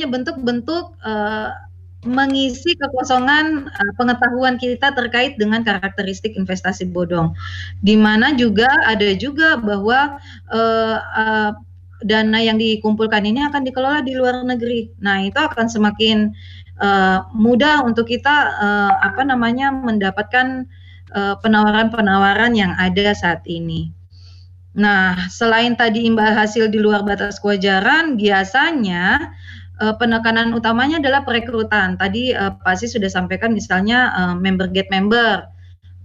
bentuk-bentuk mengisi kekosongan pengetahuan kita terkait dengan karakteristik investasi bodong, di mana juga ada juga bahwa dana yang dikumpulkan ini akan dikelola di luar negeri. Nah, itu akan semakin mudah untuk kita mendapatkan penawaran-penawaran yang ada saat ini. Nah, selain tadi imbal hasil di luar batas kewajaran, biasanya penekanan utamanya adalah perekrutan. Tadi Pak Sis sudah sampaikan misalnya member get member.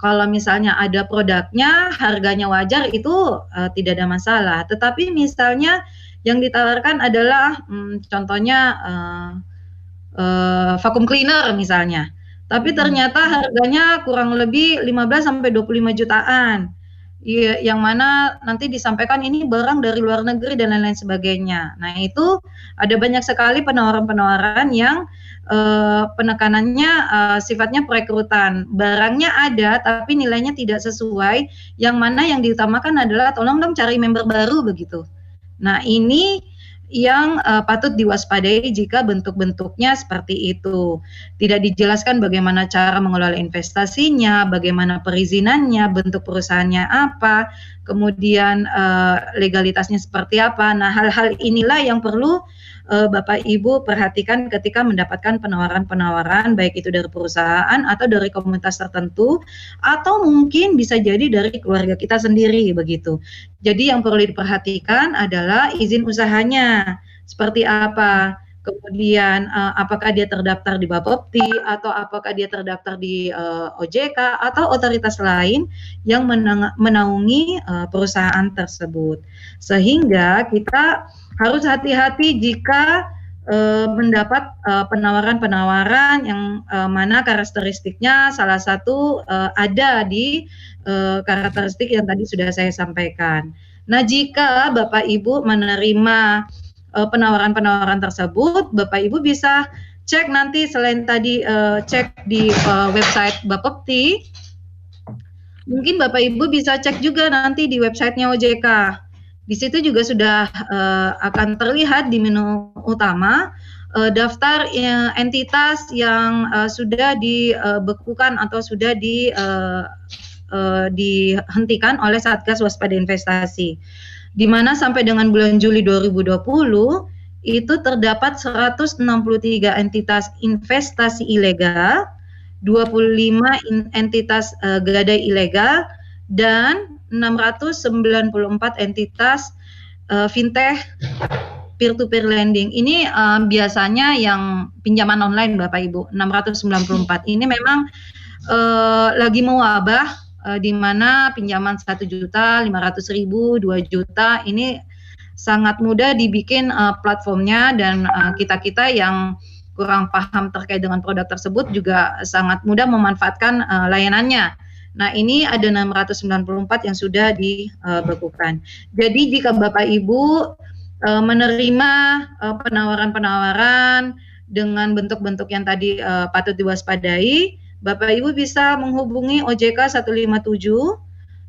Kalau misalnya ada produknya, harganya wajar, itu tidak ada masalah. Tetapi misalnya yang ditawarkan adalah contohnya vacuum cleaner misalnya. Tapi ternyata harganya kurang lebih 15-25 jutaan. Yang mana nanti disampaikan ini barang dari luar negeri dan lain-lain sebagainya. Nah, itu ada banyak sekali penawaran-penawaran yang penekanannya sifatnya perekrutan. Barangnya ada tapi nilainya tidak sesuai, yang mana yang diutamakan adalah tolong dong cari member baru begitu. Nah, ini yang patut diwaspadai jika bentuk-bentuknya seperti itu. Tidak dijelaskan bagaimana cara mengelola investasinya, bagaimana perizinannya, bentuk perusahaannya apa, kemudian legalitasnya seperti apa. Nah, hal-hal inilah yang perlu Bapak Ibu perhatikan ketika mendapatkan penawaran-penawaran, baik itu dari perusahaan atau dari komunitas tertentu, atau mungkin bisa jadi dari keluarga kita sendiri begitu. Jadi yang perlu diperhatikan adalah izin usahanya seperti apa, kemudian apakah dia terdaftar di Bapepti atau apakah dia terdaftar di OJK atau otoritas lain yang menaungi perusahaan tersebut. Sehingga kita harus hati-hati jika mendapat penawaran-penawaran yang mana karakteristiknya salah satu ada di karakteristik yang tadi sudah saya sampaikan. Nah, jika Bapak Ibu menerima penawaran-penawaran tersebut, Bapak Ibu bisa cek nanti selain tadi cek di website Bapepti, mungkin Bapak Ibu bisa cek juga nanti di websitenya OJK. Di situ juga sudah akan terlihat di menu utama daftar entitas yang sudah dibekukan atau sudah dihentikan oleh Satgas Waspada Investasi, di mana sampai dengan bulan Juli 2020 itu terdapat 163 entitas investasi ilegal, 25 entitas gadai ilegal, dan 694 entitas fintech peer-to-peer lending. Ini biasanya yang pinjaman online Bapak Ibu, 694. Ini memang lagi mewabah, di mana pinjaman 1.500.000, 2 juta, ini sangat mudah dibikin platformnya, dan kita-kita yang kurang paham terkait dengan produk tersebut juga sangat mudah memanfaatkan layanannya. Nah, ini ada 694 yang sudah dibekukan. Jadi jika Bapak Ibu menerima penawaran-penawaran dengan bentuk-bentuk yang tadi patut diwaspadai, Bapak Ibu bisa menghubungi OJK 157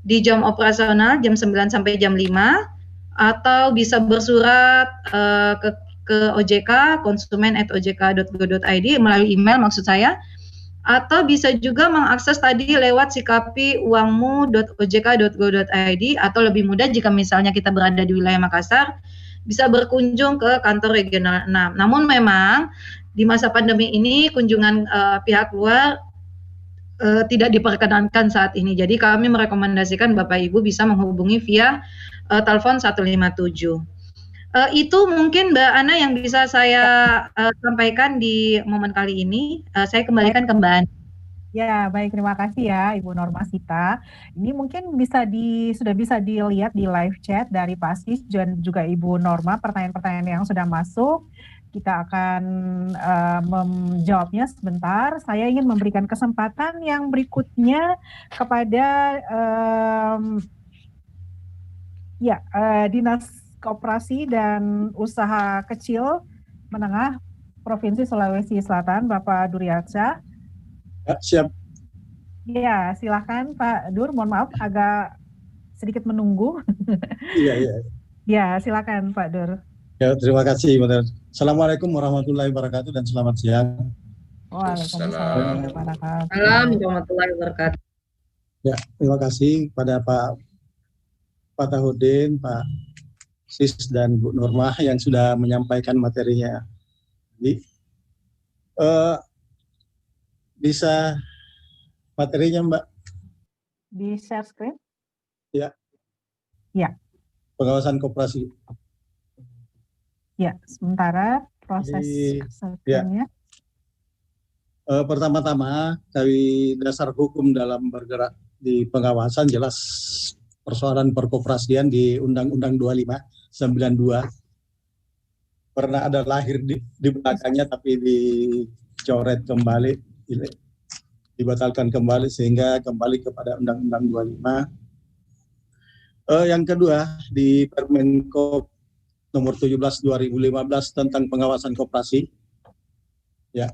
di jam operasional jam 9 sampai jam 5, atau bisa bersurat ke OJK konsumen@ojk.go.id melalui email maksud saya, atau bisa juga mengakses tadi lewat sikapiuangmu.ojk.go.id, atau lebih mudah jika misalnya kita berada di wilayah Makassar, bisa berkunjung ke kantor regional 6. Namun memang di masa pandemi ini kunjungan pihak luar tidak diperkenankan saat ini. Jadi kami merekomendasikan Bapak Ibu bisa menghubungi via telepon 157. Itu mungkin Mbak Ana yang bisa saya sampaikan di momen kali ini. Saya kembalikan ke Mbak Ana. Ya, baik, terima kasih ya Ibu Normasita. Ini mungkin sudah bisa dilihat di live chat dari Pak Sis dan juga Ibu Norma, pertanyaan-pertanyaan yang sudah masuk. Kita akan menjawabnya sebentar. Saya ingin memberikan kesempatan yang berikutnya kepada Dinas Koperasi dan Usaha Kecil Menengah, Provinsi Sulawesi Selatan, Bapak Duriatsa. Ya, siap. Ya, silakan Pak Dur. Mohon maaf agak sedikit menunggu. Iya, iya. Ya, silakan Pak Dur. Ya, terima kasih. Assalamualaikum warahmatullahi wabarakatuh dan selamat siang. Waalaikumsalam warahmatullahi warahmatullahi wabarakatuh. Ya, terima kasih pada Pak Fatahudin, Pak Sis dan Bu Nurmah yang sudah menyampaikan materinya. Jadi, bisa materinya Mbak? Di share screen? Ya. Ya. Pengawasan koperasi. Ya, sementara proses screen-nya. Pertama-tama dari dasar hukum dalam bergerak di pengawasan jelas persoalan perkoperasian di Undang-Undang 25/92 pernah ada lahir di belakangnya tapi dicoret kembali, dibatalkan kembali sehingga kembali kepada Undang-Undang 25. Yang kedua di Permenkop nomor 17/2015 tentang pengawasan koperasi. Ya.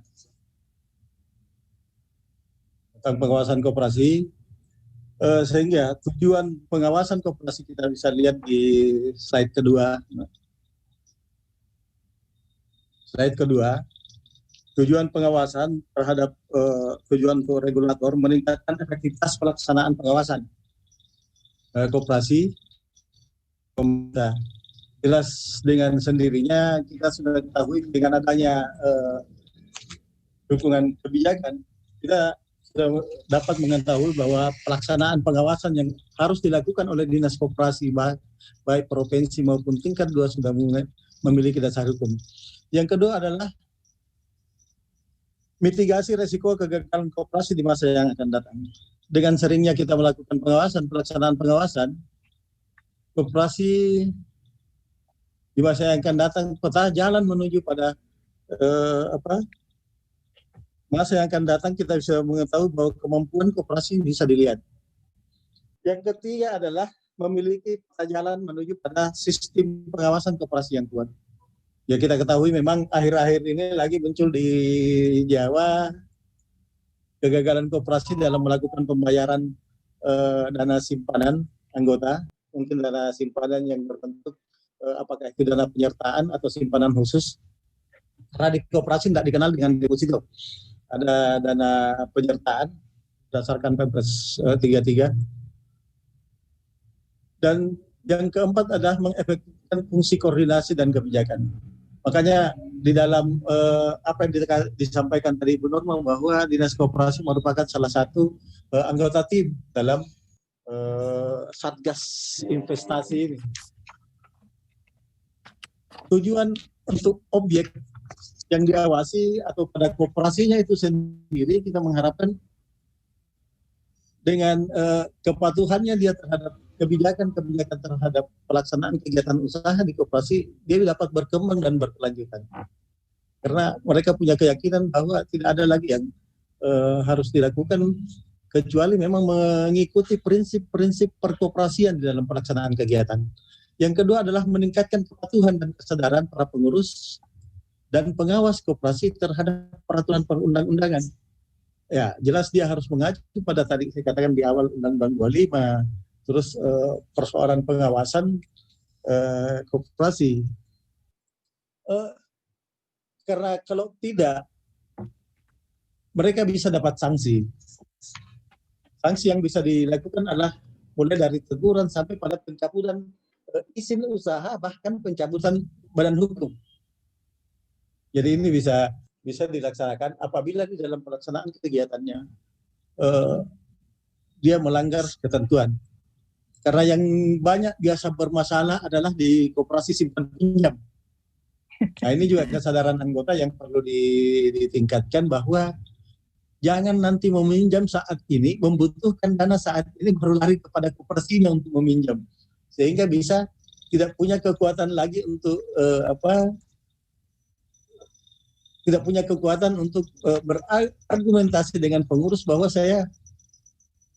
Tentang pengawasan koperasi, sehingga tujuan pengawasan koperasi kita bisa lihat di slide kedua. Slide kedua, tujuan pengawasan terhadap tujuan regulator meningkatkan efektivitas pelaksanaan pengawasan koperasi pemerintah. Jelas dengan sendirinya kita sudah ketahui dengan adanya dukungan kebijakan, kita sudah dapat mengetahui bahwa pelaksanaan pengawasan yang harus dilakukan oleh Dinas Koperasi baik provinsi maupun tingkat 2 sudah memiliki dasar hukum. Yang kedua adalah mitigasi resiko kegagalan koperasi di masa yang akan datang. Dengan seringnya kita melakukan pelaksanaan pengawasan, koperasi di masa yang akan datang peta jalan menuju pada masa yang akan datang kita bisa mengetahui bahwa kemampuan koperasi bisa dilihat. Yang ketiga adalah memiliki peta jalan menuju pada sistem pengawasan koperasi yang kuat. Ya kita ketahui memang akhir-akhir ini lagi muncul di Jawa kegagalan koperasi dalam melakukan pembayaran dana simpanan anggota, mungkin dana simpanan yang berbentuk apakah itu dana penyertaan atau simpanan khusus. Karena di koperasi tidak dikenal dengan deposito. Ada dana penyertaan berdasarkan Perpres 33. Dan yang keempat adalah mengefektifkan fungsi koordinasi dan kebijakan. Makanya di dalam apa yang disampaikan tadi Bu Nurmah bahwa Dinas Koperasi merupakan salah satu anggota tim dalam Satgas investasi ini. Tujuan untuk objek yang diawasi atau pada koperasinya itu sendiri kita mengharapkan dengan kepatuhannya dia terhadap kebijakan-kebijakan terhadap pelaksanaan kegiatan usaha di koperasi, dia dapat berkembang dan berkelanjutan. Karena mereka punya keyakinan bahwa tidak ada lagi yang harus dilakukan kecuali memang mengikuti prinsip-prinsip perkoperasian di dalam pelaksanaan kegiatan. Yang kedua adalah meningkatkan kepatuhan dan kesadaran para pengurus dan pengawas koperasi terhadap peraturan perundang-undangan. Ya, jelas dia harus mengacu pada tadi saya katakan di awal Undang-Undang 25. Terus persoalan pengawasan koperasi. Karena kalau tidak, mereka bisa dapat sanksi. Sanksi yang bisa dilakukan adalah mulai dari teguran sampai pada pencabutan izin usaha, bahkan pencabutan badan hukum. Jadi ini bisa dilaksanakan apabila di dalam pelaksanaan kegiatannya dia melanggar ketentuan. Karena yang banyak biasa bermasalah adalah di koperasi simpan pinjam. Nah ini juga kesadaran anggota yang perlu ditingkatkan bahwa jangan nanti meminjam saat ini, membutuhkan dana saat ini baru lari kepada koperasinya untuk meminjam. Sehingga bisa tidak punya kekuatan lagi untuk tidak punya kekuatan untuk berargumentasi dengan pengurus bahwa saya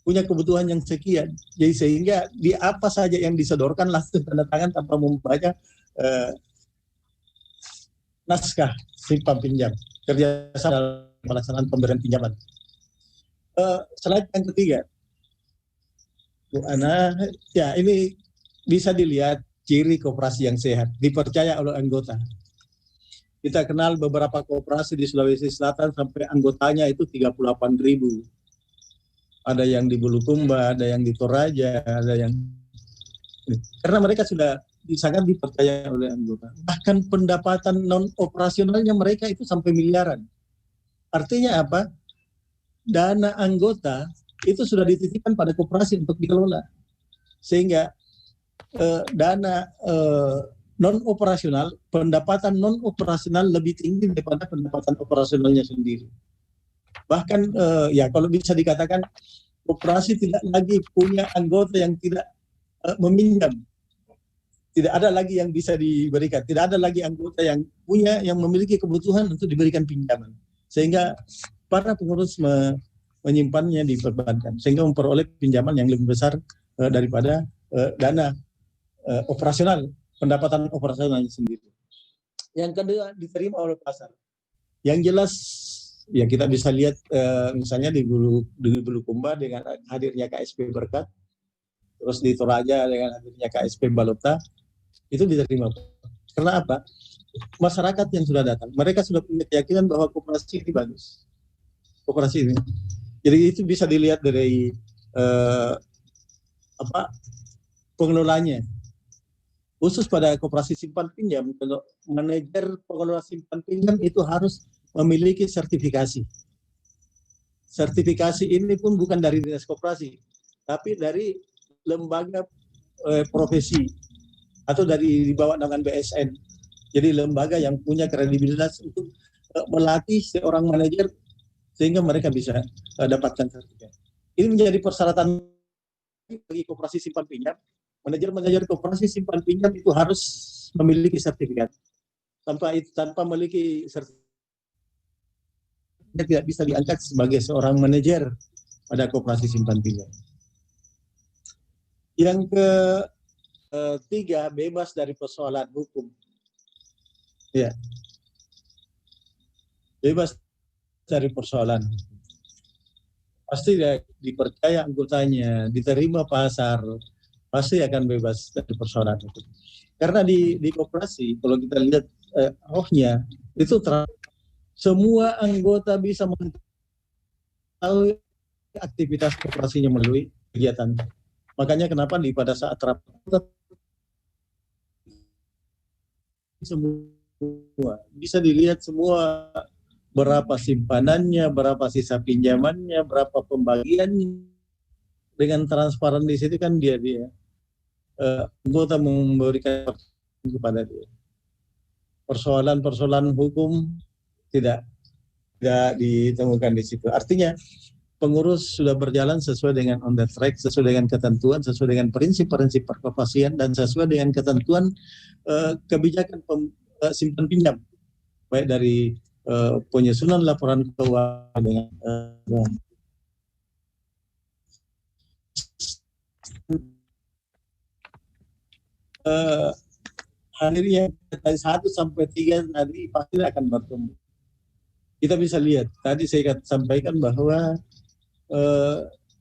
punya kebutuhan yang sekian. Jadi sehingga di apa saja yang disodorkan langsung tanda tangan tanpa membaca naskah simpan pinjam, kerjasama dalam pelaksanaan pemberian pinjaman. Slide yang ketiga, Bu Ana, ya ini bisa dilihat ciri koperasi yang sehat, dipercaya oleh anggota. Kita kenal beberapa koperasi di Sulawesi Selatan sampai anggotanya itu 38.000. Ada yang di Bulukumba, ada yang di Toraja, ada yang... Karena mereka sudah sangat dipercaya oleh anggota. Bahkan pendapatan non-operasionalnya mereka itu sampai miliaran. Artinya apa? Dana anggota itu sudah dititipkan pada koperasi untuk dikelola. Sehingga dana non-operasional, pendapatan non-operasional lebih tinggi daripada pendapatan operasionalnya sendiri. Bahkan ya kalau bisa dikatakan koperasi tidak lagi punya anggota yang tidak meminjam. Tidak ada lagi yang bisa diberikan. Tidak ada lagi anggota yang memiliki kebutuhan untuk diberikan pinjaman. Sehingga para pengurus menyimpannya di perbankan. Sehingga memperoleh pinjaman yang lebih besar daripada dana operasional, pendapatan operasionalnya sendiri. Yang kedua, diterima oleh pasar. Yang jelas, ya kita bisa lihat misalnya di Bulukumba dengan hadirnya KSP Berkat, terus di Toraja dengan hadirnya KSP Balota, itu diterima. Karena apa? Masyarakat yang sudah datang, mereka sudah punya keyakinan bahwa koperasi ini bagus. Koperasi ini. Jadi itu bisa dilihat dari pengelolanya. Khusus pada koperasi simpan pinjam, kalau manajer pengelola simpan pinjam itu harus memiliki sertifikasi. Sertifikasi ini pun bukan dari dinas koperasi, tapi dari lembaga profesi atau di bawah naungan BSN. Jadi lembaga yang punya kredibilitas untuk melatih seorang manajer sehingga mereka bisa dapatkan sertifikat. Ini menjadi persyaratan bagi koperasi simpan pinjam. Manajer koperasi simpan pinjam itu harus memiliki sertifikat. Tanpa memiliki sertifikat, dia tidak bisa diangkat sebagai seorang manajer pada koperasi simpan pinjam. Yang ketiga, bebas dari persoalan hukum. Ya, bebas dari persoalan. Pasti dipercaya anggotanya, diterima pasar, pasti akan bebas dari persoalan itu. Karena di koperasi, kalau kita lihat rohnya, itu semua anggota bisa mengetahui aktivitas koperasinya melalui kegiatan. Makanya kenapa pada saat rapat semua bisa dilihat semua, berapa simpanannya, berapa sisa pinjamannya, berapa pembagiannya. Dengan transparan di situ kan dia anggota memberikan kepada dia. Persoalan hukum tidak ditemukan di situ. Artinya pengurus sudah berjalan sesuai dengan on the track, sesuai dengan ketentuan, sesuai dengan prinsip-prinsip perkoperasian, dan sesuai dengan ketentuan kebijakan simpan pinjam, baik dari penyusunan laporan keuangan dengan hadirnya dari 1 sampai 3 tadi pasti akan bertumbuh. Kita bisa lihat, tadi saya sampaikan bahwa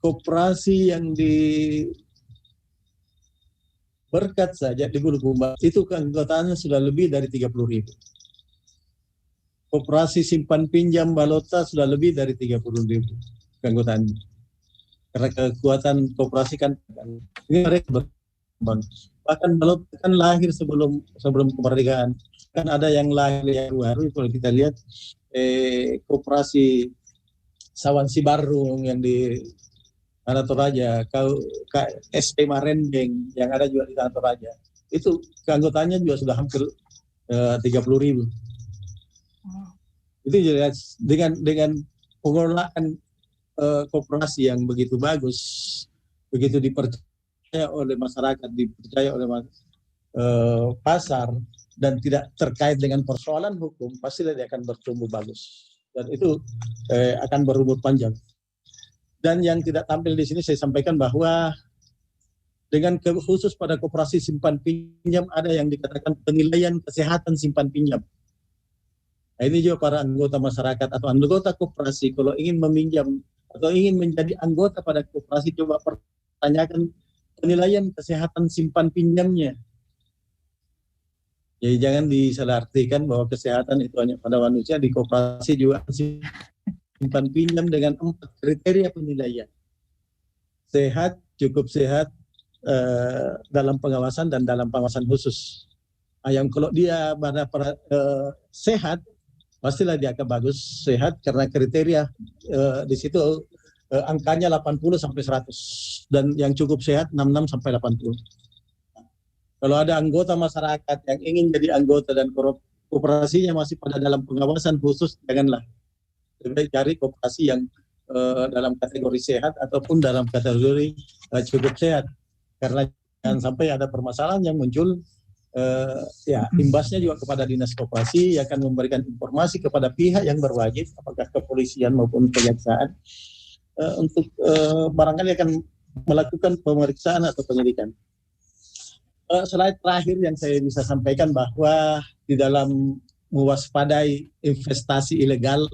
koperasi yang di Berkat saja di Bulukumba itu keanggotaannya sudah lebih dari 30.000. Koperasi simpan pinjam Balota sudah lebih dari 30.000 keanggotaannya. Karena kekuatan koperasi kan ini mereka berkembang. Bahkan Balota kan lahir sebelum kemerdekaan. Kan ada yang lahir yang baru, kalau kita lihat koperasi Sawan Sibarung yang di Tanah Toraja, SP Marendeng yang ada juga di Tanah Toraja, itu keanggotaannya juga sudah hampir 30.000. Itu jelas dengan pengelolaan koperasi yang begitu bagus, begitu dipercaya oleh masyarakat, dipercaya oleh pasar, dan tidak terkait dengan persoalan hukum, pasti dia akan bertumbuh bagus. Dan itu akan berumur panjang. Dan yang tidak tampil di sini saya sampaikan bahwa dengan khusus pada koperasi simpan pinjam ada yang dikatakan penilaian kesehatan simpan pinjam. Nah, ini juga para anggota masyarakat atau anggota koperasi kalau ingin meminjam atau ingin menjadi anggota pada koperasi, coba pertanyakan penilaian kesehatan simpan pinjamnya. Jadi jangan disalahartikan bahwa kesehatan itu hanya pada manusia. Di koperasi juga simpan pinjam dengan 4 kriteria penilaian. Sehat, cukup sehat, dalam pengawasan dan dalam pengawasan khusus. Yang kalau dia sehat, pastilah dia akan bagus sehat karena kriteria di situ angkanya 80 sampai 100 dan yang cukup sehat 66 sampai 80. Kalau ada anggota masyarakat yang ingin jadi anggota dan koperasinya masih pada dalam pengawasan khusus, janganlah. Lebih baik cari koperasi yang dalam kategori sehat ataupun dalam kategori cukup sehat. Karena jangan sampai ada permasalahan yang muncul, imbasnya juga kepada dinas koperasi, akan memberikan informasi kepada pihak yang berwajib, apakah kepolisian maupun kejaksaan, untuk barangkali akan melakukan pemeriksaan atau penyidikan. Slide terakhir yang saya bisa sampaikan bahwa di dalam mewaspadai investasi ilegal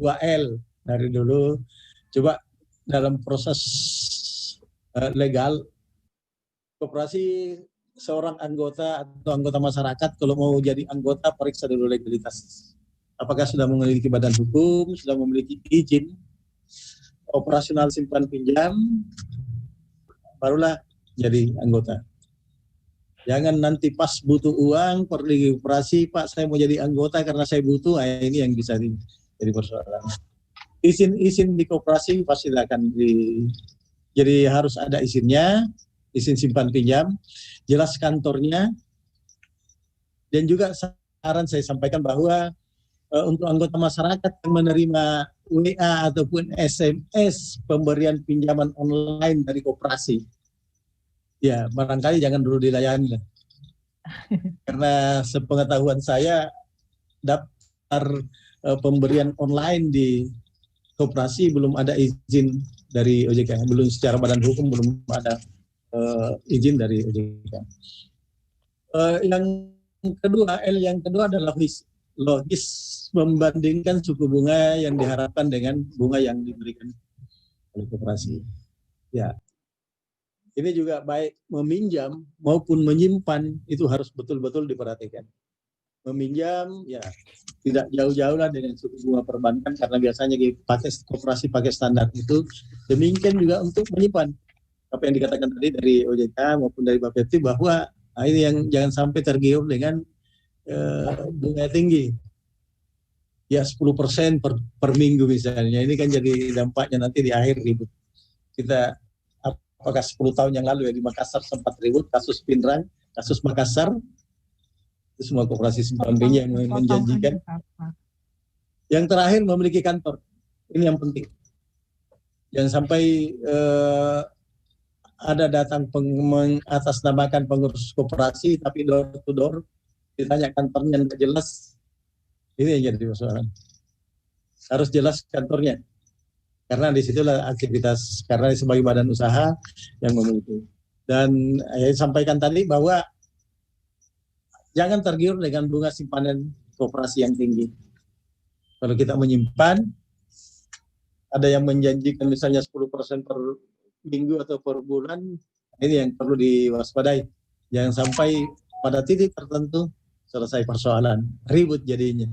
2L dari dulu, coba dalam proses legal koperasi, seorang anggota atau anggota masyarakat kalau mau jadi anggota periksa dulu legalitas. Apakah sudah memiliki badan hukum, sudah memiliki izin operasional simpan pinjam, barulah jadi anggota. Jangan nanti pas butuh uang pergi koperasi, Pak saya mau jadi anggota karena saya butuh, ini yang bisa jadi persoalan. Izin di koperasi pasti akan jadi harus ada izinnya, izin simpan pinjam, jelas kantornya, dan juga saran saya sampaikan bahwa untuk anggota masyarakat yang menerima WA ataupun SMS pemberian pinjaman online dari koperasi, ya barangkali jangan dulu dilayani. Karena sepengetahuan saya daftar pemberian online di koperasi belum ada izin dari OJK, belum secara badan hukum belum ada izin dari OJK. Yang kedua adalah logis membandingkan suku bunga yang diharapkan dengan bunga yang diberikan oleh koperasi. Ya, ini juga baik meminjam maupun menyimpan itu harus betul-betul diperhatikan. Meminjam ya tidak jauh-jauh lah dengan suku bunga perbankan karena biasanya pakai koperasi pakai standar itu. Demikian juga untuk menyimpan. Apa yang dikatakan tadi dari OJK maupun dari Bapepti bahwa ini yang jangan sampai tergiur dengan bunga tinggi. Ya 10% per minggu misalnya. Ini kan jadi dampaknya nanti di akhir ribut. Kita apakah 10 tahun yang lalu ya di Makassar sempat ribut kasus Pinrang, kasus Makassar. Itu semua koperasi simpan pinjam yang menjanjikan. Yang terakhir memiliki kantor. Ini yang penting. Jangan sampai ada datang mengatasnamakan pengurus koperasi tapi door to door ditanya kantornya tidak jelas. Ini yang jadi persoalan. Harus jelas kantornya. Karena disitulah aktivitas, karena sebagai badan usaha yang memiliki. Dan saya sampaikan tadi bahwa jangan tergiur dengan bunga simpanan koperasi yang tinggi. Kalau kita menyimpan, ada yang menjanjikan misalnya 10% per minggu atau per bulan, ini yang perlu diwaspadai. Jangan sampai pada titik tertentu selesai persoalan, ribut jadinya.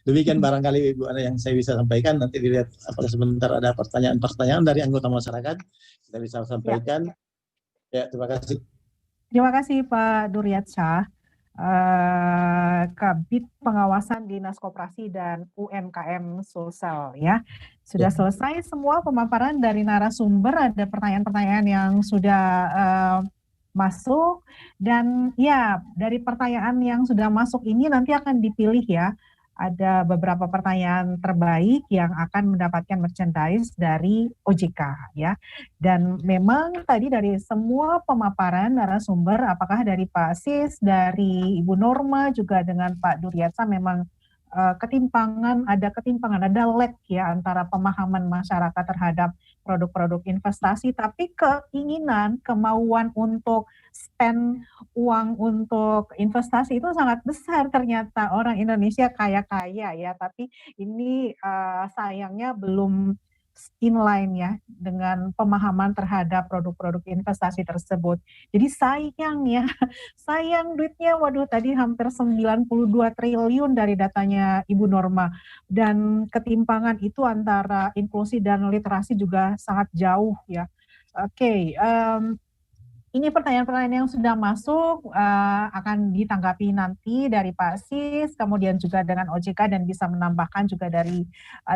Demikian barangkali Ibu Ana yang saya bisa sampaikan. Nanti dilihat apakah sebentar ada pertanyaan-pertanyaan dari anggota masyarakat. Kita bisa sampaikan. Ya, terima kasih. Terima kasih Pak Duryatsyah, Kabid Pengawasan Dinas Koperasi dan UMKM Sulsel ya. Sudah selesai semua pemaparan dari narasumber. Ada pertanyaan-pertanyaan yang sudah masuk dan ya dari pertanyaan yang sudah masuk ini nanti akan dipilih ya. Ada beberapa pertanyaan terbaik yang akan mendapatkan merchandise dari OJK ya. Dan memang tadi dari semua pemaparan narasumber, apakah dari Pak Sis, dari Ibu Norma, juga dengan Pak Duryatsyah memang ada lag ya antara pemahaman masyarakat terhadap produk-produk investasi, tapi kemauan untuk spend uang untuk investasi itu sangat besar. Ternyata orang Indonesia kaya-kaya ya, tapi ini sayangnya belum inline ya dengan pemahaman terhadap produk-produk investasi tersebut. Jadi sayang ya, sayang duitnya, waduh tadi hampir 92 triliun dari datanya Ibu Norma. Dan ketimpangan itu antara inklusi dan literasi juga sangat jauh ya. Oke, ini pertanyaan-pertanyaan yang sudah masuk akan ditanggapi nanti dari Pak Sis, kemudian juga dengan OJK dan bisa menambahkan juga dari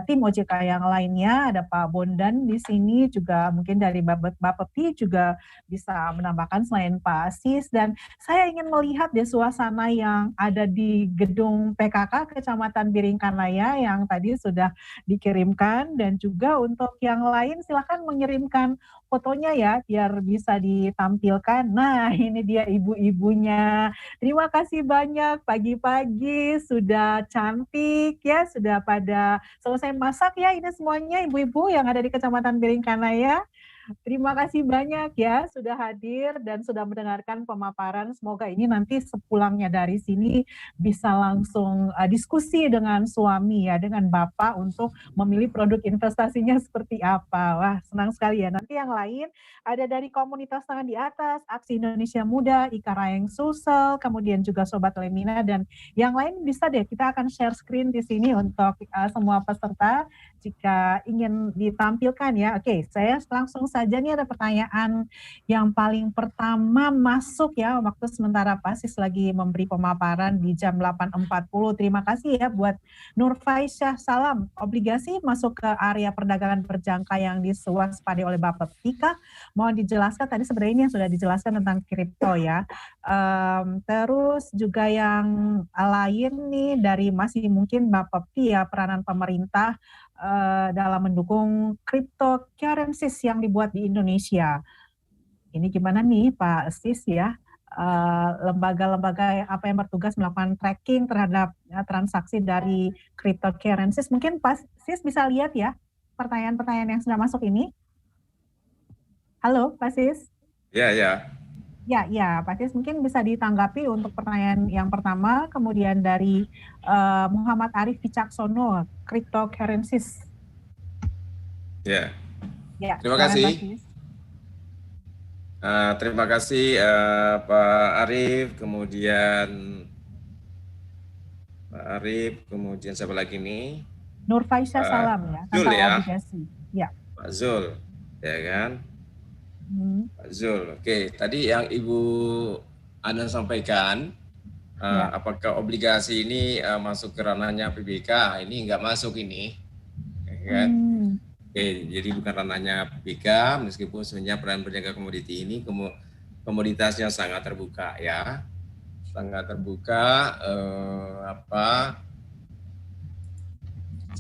tim OJK yang lainnya. Ada Pak Bondan di sini juga, mungkin dari Bapepti juga bisa menambahkan selain Pak Sis. Dan saya ingin melihat deh suasana yang ada di gedung PKK Kecamatan Biringkanaya yang tadi sudah dikirimkan, dan juga untuk yang lain silakan mengirimkan fotonya ya, biar bisa ditampilkan. Nah, ini dia ibu-ibunya. Terima kasih banyak, pagi-pagi sudah cantik ya, sudah pada selesai masak ya ini semuanya ibu-ibu yang ada di Kecamatan Biringkanaya. Terima kasih banyak ya sudah hadir dan sudah mendengarkan pemaparan. Semoga ini nanti sepulangnya dari sini bisa langsung diskusi dengan suami ya, dengan Bapak untuk memilih produk investasinya seperti apa. Wah, senang sekali ya. Nanti yang lain ada dari komunitas tangan di atas, Aksi Indonesia Muda, Ika Raeng Sulsel, kemudian juga Sobat Lemina, dan yang lain bisa deh kita akan share screen di sini untuk semua peserta jika ingin ditampilkan ya. Oke, saya langsung saja nih, ada pertanyaan yang paling pertama masuk ya, waktu sementara Pak Sis lagi memberi pemaparan di jam 8.40. Terima kasih ya buat Nur Faisyah Salam. Obligasi masuk ke area perdagangan berjangka yang diwaspadai oleh Bapak Tika. Mohon dijelaskan, tadi sebenarnya ini yang sudah dijelaskan tentang kripto ya. Terus juga yang lain nih dari masih mungkin Bapak Tia, peranan pemerintah dalam mendukung cryptocurrencies yang dibuat di Indonesia. Ini gimana nih Pak Sis ya, lembaga-lembaga apa yang bertugas melakukan tracking terhadap transaksi dari cryptocurrencies. Mungkin Pak Sis bisa lihat ya pertanyaan-pertanyaan yang sudah masuk ini. Halo Pak Sis. Ya. Ya, Pak Sis mungkin bisa ditanggapi untuk pertanyaan yang pertama, kemudian dari Muhammad Arif Wicaksono, cryptocurrencies. Ya. Terima kasih. Terima kasih Pak Arif, kemudian siapa lagi nih? Nur Faisyah Salam ya, Zul ya. Obligasi. Ya. Pak Zul, ya kan? Pak Zul, oke. Tadi yang Ibu Ana sampaikan, apakah obligasi ini masuk ke ranahnya PBK? Ini nggak masuk ini, ya kan? Oke, jadi bukan ranahnya PBK, meskipun sebenarnya peran berjaga komoditi ini komoditasnya sangat terbuka ya, sangat terbuka,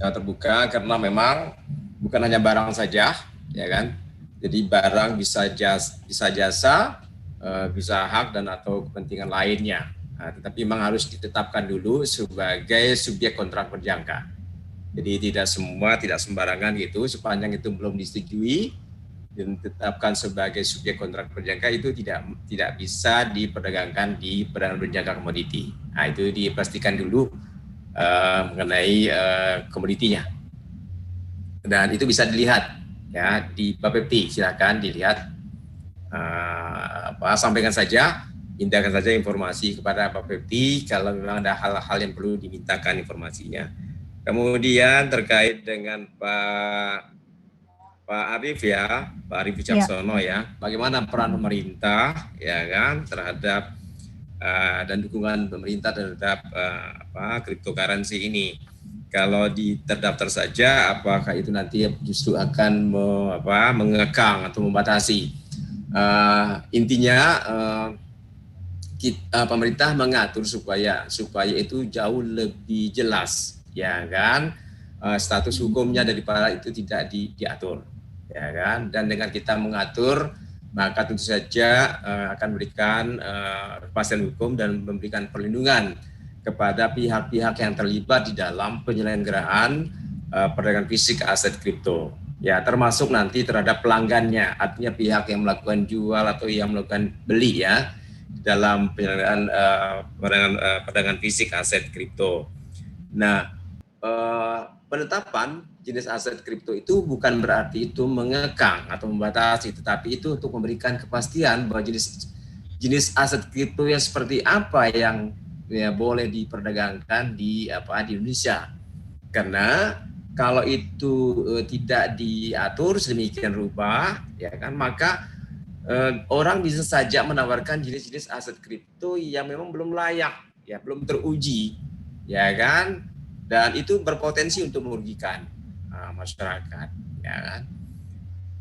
sangat terbuka karena memang bukan hanya barang saja, ya kan? Jadi barang bisa jasa, bisa hak dan atau kepentingan lainnya. Nah, tetapi memang harus ditetapkan dulu sebagai subjek kontrak berjangka. Jadi tidak sembarangan gitu, sepanjang itu belum disetujui dan ditetapkan sebagai subjek kontrak berjangka itu tidak bisa diperdagangkan di perdagangan berjangka komoditi. Nah, itu dipastikan dulu mengenai komoditinya. Dan itu bisa dilihat ya di Bapepti, silakan dilihat, sampaikan saja, indahkan saja informasi kepada Bapepti kalau memang ada hal-hal yang perlu dimintakan informasinya. Kemudian terkait dengan Pak Arif ya, Pak Arif Wicaksono ya, bagaimana peran pemerintah ya kan terhadap dan dukungan pemerintah terhadap cryptocurrency ini. Kalau terdaftar saja, apakah itu nanti justru akan mengekang atau membatasi? Intinya pemerintah mengatur supaya itu jauh lebih jelas, ya kan? Status hukumnya daripada itu tidak diatur, ya kan? Dan dengan kita mengatur, maka tentu saja akan memberikan kepastian hukum dan memberikan perlindungan kepada pihak-pihak yang terlibat di dalam penyelenggaraan perdagangan fisik aset kripto. Ya, termasuk nanti terhadap pelanggannya, artinya pihak yang melakukan jual atau yang melakukan beli ya dalam penyelenggaraan perdagangan fisik aset kripto. Nah, penetapan jenis aset kripto itu bukan berarti itu mengekang atau membatasi, tetapi itu untuk memberikan kepastian bahwa jenis aset kripto yang seperti apa yang ya boleh diperdagangkan di Indonesia. Karena kalau itu tidak diatur sedemikian rupa, ya kan, maka orang bisa saja menawarkan jenis-jenis aset kripto yang memang belum layak, ya belum teruji, ya kan, dan itu berpotensi untuk merugikan masyarakat, ya kan.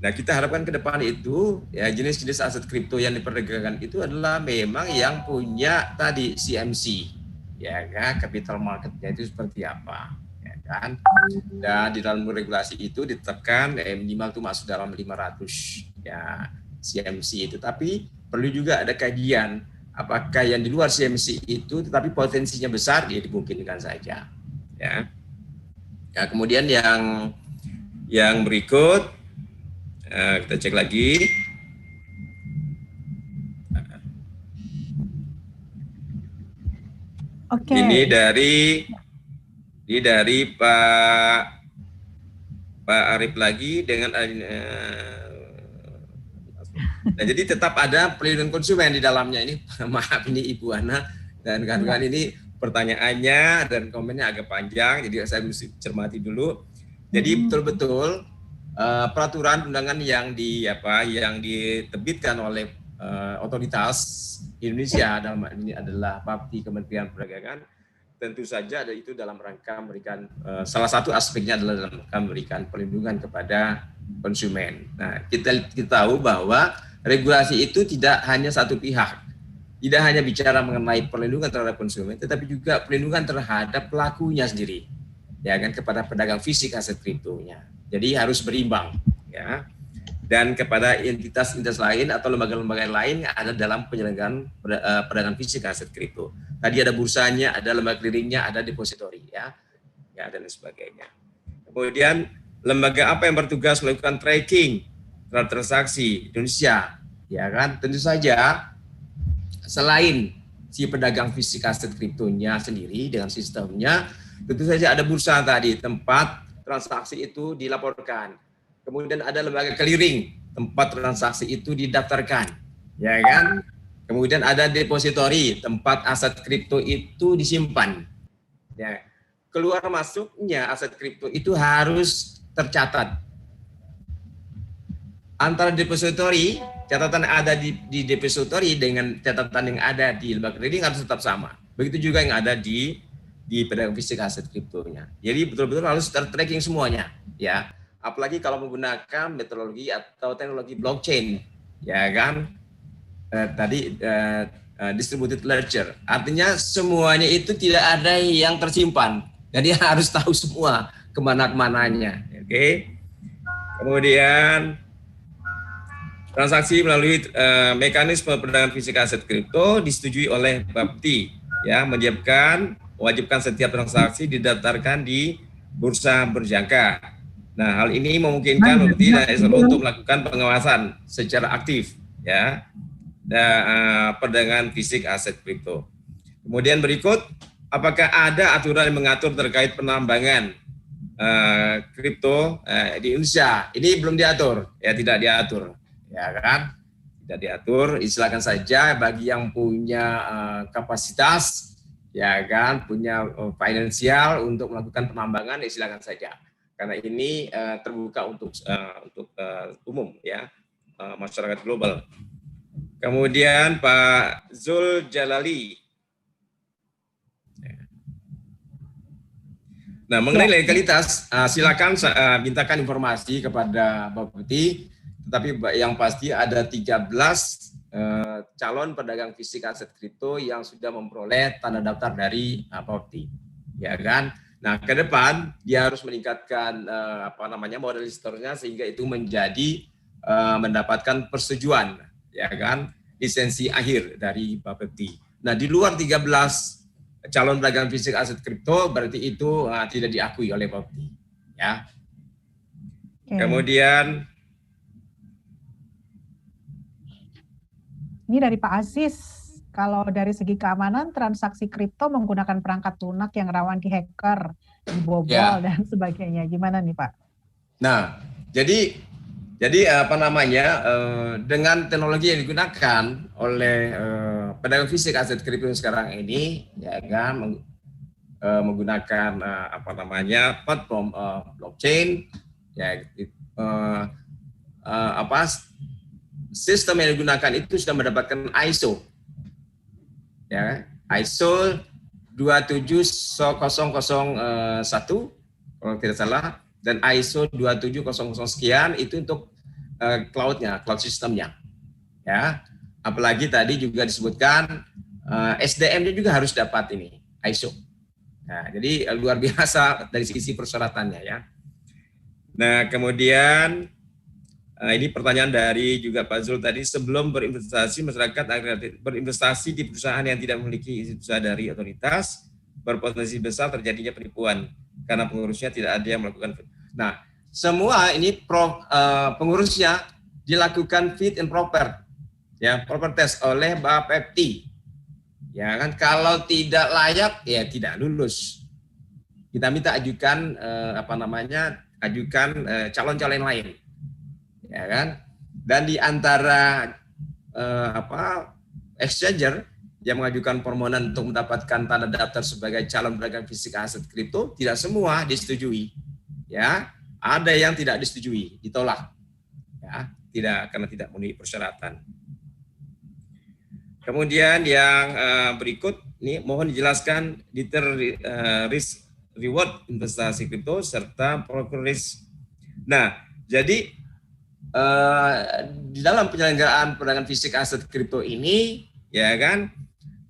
Nah, kita harapkan ke depan itu ya jenis-jenis aset kripto yang diperdagangkan itu adalah memang yang punya tadi CMC, ya kan, capital marketnya itu seperti apa. Kan? Dan di dalam regulasi itu ditetapkan minimal itu masuk dalam 500 ya CMC itu, tapi perlu juga ada kajian apakah yang di luar CMC itu tetapi potensinya besar, ya dimungkinkan saja ya. Ya, kemudian yang berikut kita cek lagi. Oke. Ini dari Pak Arif lagi dengan nah, jadi tetap ada perlindungan konsumen di dalamnya ini. Maaf ini Ibu Ana dan kawan-kawan, ini pertanyaannya dan komennya agak panjang, jadi saya mesti cermati dulu. Jadi betul-betul peraturan undangan yang diterbitkan oleh otoritas Indonesia dalam ini adalah Bapti Kementerian Perdagangan, tentu saja ada itu dalam rangka memberikan salah satu aspeknya adalah dalam rangka memberikan perlindungan kepada konsumen. Nah, kita tahu bahwa regulasi itu tidak hanya satu pihak, tidak hanya bicara mengenai perlindungan terhadap konsumen, tetapi juga perlindungan terhadap pelakunya sendiri, ya kan, kepada pedagang fisik aset kriptonya. Jadi harus berimbang, ya. Dan kepada entitas-entitas lain atau lembaga-lembaga lain yang ada dalam penyelenggaraan perdagangan fisik aset kripto. Tadi ada bursanya, ada lembaga clearingnya, ada depository, ya dan sebagainya. Kemudian lembaga apa yang bertugas melakukan tracking terhadap transaksi Indonesia, ya kan? Tentu saja selain si pedagang fisik aset kriptonya sendiri dengan sistemnya, tentu saja ada bursa tadi, tempat transaksi itu dilaporkan. Kemudian ada lembaga clearing, tempat transaksi itu didaftarkan, ya kan? Kemudian ada depository, tempat aset kripto itu disimpan. Ya. Keluar masuknya aset kripto itu harus tercatat. Antara depository, catatan yang ada di depository dengan catatan yang ada di lembaga clearing harus tetap sama. Begitu juga yang ada di pedagang fisik aset kriptonya. Jadi betul-betul harus tertracking semuanya, ya. Apalagi kalau menggunakan metodologi atau teknologi blockchain, ya kan, distributed ledger, artinya semuanya itu tidak ada yang tersimpan, jadi harus tahu semua kemana-kemananya, oke. Kemudian transaksi melalui mekanisme perdagangan fisik aset kripto disetujui oleh Bapti, ya, mewajibkan setiap transaksi didaftarkan di bursa berjangka. Nah, hal ini memungkinkan Bapti dan SLO untuk melakukan pengawasan secara aktif, ya, perdagangan fisik aset kripto. Kemudian berikut, apakah ada aturan yang mengatur terkait penambangan kripto di Indonesia? Ini belum diatur, ya, tidak diatur, ya kan? Tidak diatur. Silakan saja bagi yang punya kapasitas, ya kan, punya finansial untuk melakukan penambangan, ya silakan saja. Karena ini terbuka untuk umum, ya, masyarakat global. Kemudian Pak Zul Jalali. Nah, mengenai legalitas, silakan mintakan informasi kepada Bapak Bupati. Tetapi yang pasti ada 13 calon pedagang fisik aset kripto yang sudah memperoleh tanda daftar dari Bapti, ya kan? Nah, ke depan dia harus meningkatkan modal listornya sehingga itu menjadi mendapatkan persetujuan, ya kan, lisensi akhir dari Bapepti. Nah, di luar 13 calon pedagang fisik aset kripto, berarti itu tidak diakui oleh Bapepti. Ya. Kemudian ini dari Pak Aziz, kalau dari segi keamanan transaksi kripto menggunakan perangkat lunak yang rawan dihacker, dibobol dan sebagainya, gimana nih Pak? Nah, jadi apa namanya, dengan teknologi yang digunakan oleh pedagang fisik aset kripto sekarang ini, ya kan, menggunakan apa namanya, platform blockchain, ya, sistem yang digunakan itu sudah mendapatkan ISO, ya, ISO 27001 kalau tidak salah, dan ISO 2700 sekian itu untuk cloud-nya, cloud sistemnya, ya. Apalagi tadi juga disebutkan SDM-nya juga harus dapat ini ISO. Nah, jadi luar biasa dari sisi persyaratannya, ya. Nah, kemudian ini pertanyaan dari juga Pak Zul tadi, sebelum berinvestasi, masyarakat agar berinvestasi di perusahaan yang tidak memiliki izin usaha dari otoritas, berpotensi besar terjadinya penipuan karena pengurusnya tidak ada yang melakukan. Nah, semua ini pengurusnya dilakukan fit and proper, ya, proper test oleh Bapepti. Ya kan, kalau tidak layak ya tidak lulus. Kita minta ajukan ajukan calon-calon lain. Ya kan? Dan di antara exchanger yang mengajukan permohonan untuk mendapatkan tanda daftar sebagai calon pedagang fisik aset kripto, tidak semua disetujui. Ya, ada yang tidak disetujui, ditolak. Ya, karena tidak memenuhi persyaratan. Kemudian yang berikut ini mohon dijelaskan detail risk reward investasi kripto serta broker risk. Nah, jadi di dalam penyelenggaraan perdagangan fisik aset kripto ini, ya kan,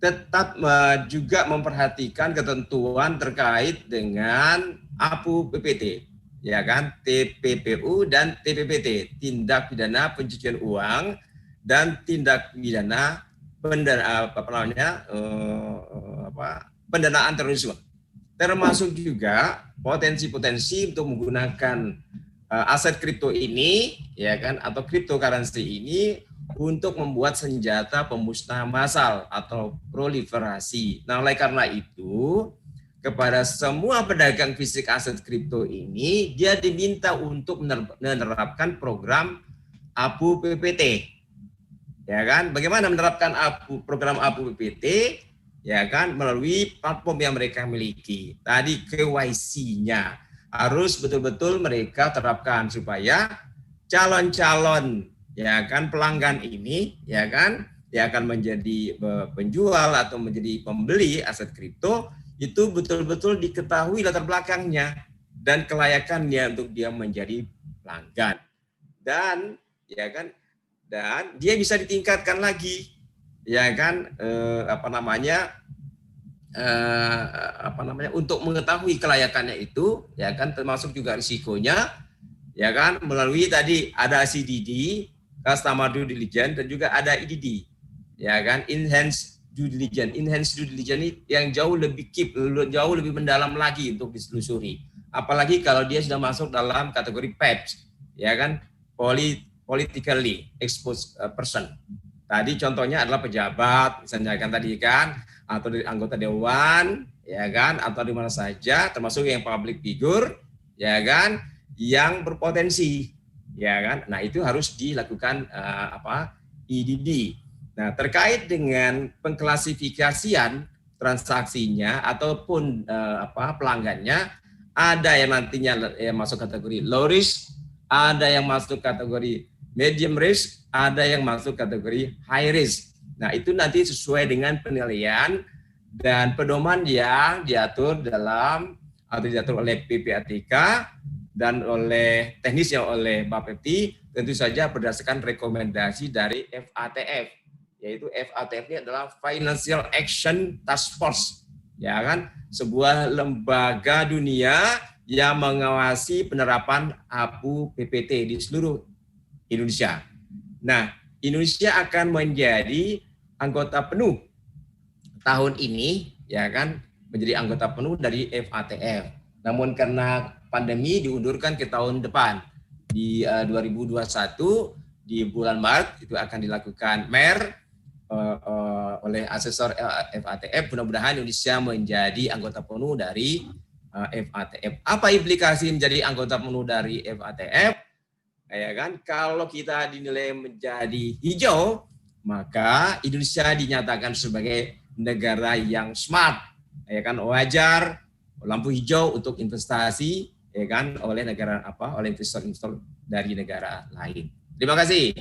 tetap juga memperhatikan ketentuan terkait dengan APU PPT, ya kan, TPPU dan TPPT, tindak pidana pencucian uang dan tindak pidana pendanaan terorisme, termasuk juga potensi-potensi untuk menggunakan aset kripto ini, ya kan, atau cryptocurrency ini untuk membuat senjata pemusnah massal atau proliferasi. Nah, oleh karena itu, kepada semua pedagang fisik aset kripto ini, dia diminta untuk menerapkan program APU PPT. Ya kan, bagaimana menerapkan program APU PPT? Ya kan, melalui platform yang mereka miliki. Tadi KYC-nya harus betul-betul mereka terapkan supaya calon-calon, ya kan, pelanggan ini, ya kan, dia akan menjadi penjual atau menjadi pembeli aset kripto, itu betul-betul diketahui latar belakangnya dan kelayakannya untuk dia menjadi pelanggan. Dan ya kan, dan dia bisa ditingkatkan lagi, ya kan, untuk mengetahui kelayakannya itu, ya kan, termasuk juga risikonya, ya kan, melalui tadi ada CDD, Customer Due Diligence, dan juga ada EDD, ya kan, Enhanced Due Diligence. Enhanced Due Diligence ini yang jauh lebih mendalam lagi untuk ditelusuri. Apalagi kalau dia sudah masuk dalam kategori PEPS, ya kan, politically exposed person. Tadi contohnya adalah pejabat, misalnya kan tadi kan, atau dari anggota dewan, ya kan, atau di mana saja, termasuk yang public figure, ya kan, yang berpotensi, ya kan. Nah, itu harus dilakukan EDD. Nah, terkait dengan pengklasifikasian transaksinya ataupun pelanggannya, ada yang nantinya masuk kategori low risk, ada yang masuk kategori medium risk, ada yang masuk kategori high risk. Nah, itu nanti sesuai dengan penilaian dan pedoman yang diatur oleh PPATK dan oleh teknisnya oleh Bapepti, tentu saja berdasarkan rekomendasi dari FATF, yaitu FATF ini adalah Financial Action Task Force, ya kan, sebuah lembaga dunia yang mengawasi penerapan APU PPT di seluruh Indonesia. Nah, Indonesia akan menjadi anggota penuh tahun ini ya kan menjadi anggota penuh dari FATF. Namun karena pandemi diundurkan ke tahun depan di 2021 di bulan Maret itu akan dilakukan MER oleh asesor FATF. Mudah-mudahan Indonesia menjadi anggota penuh dari FATF. Apa implikasi menjadi anggota penuh dari FATF? Ya kan, kalau kita dinilai menjadi hijau, maka Indonesia dinyatakan sebagai negara yang smart, ya kan, wajar lampu hijau untuk investasi, ya kan, oleh negara oleh investor-investor dari negara lain. Terima kasih.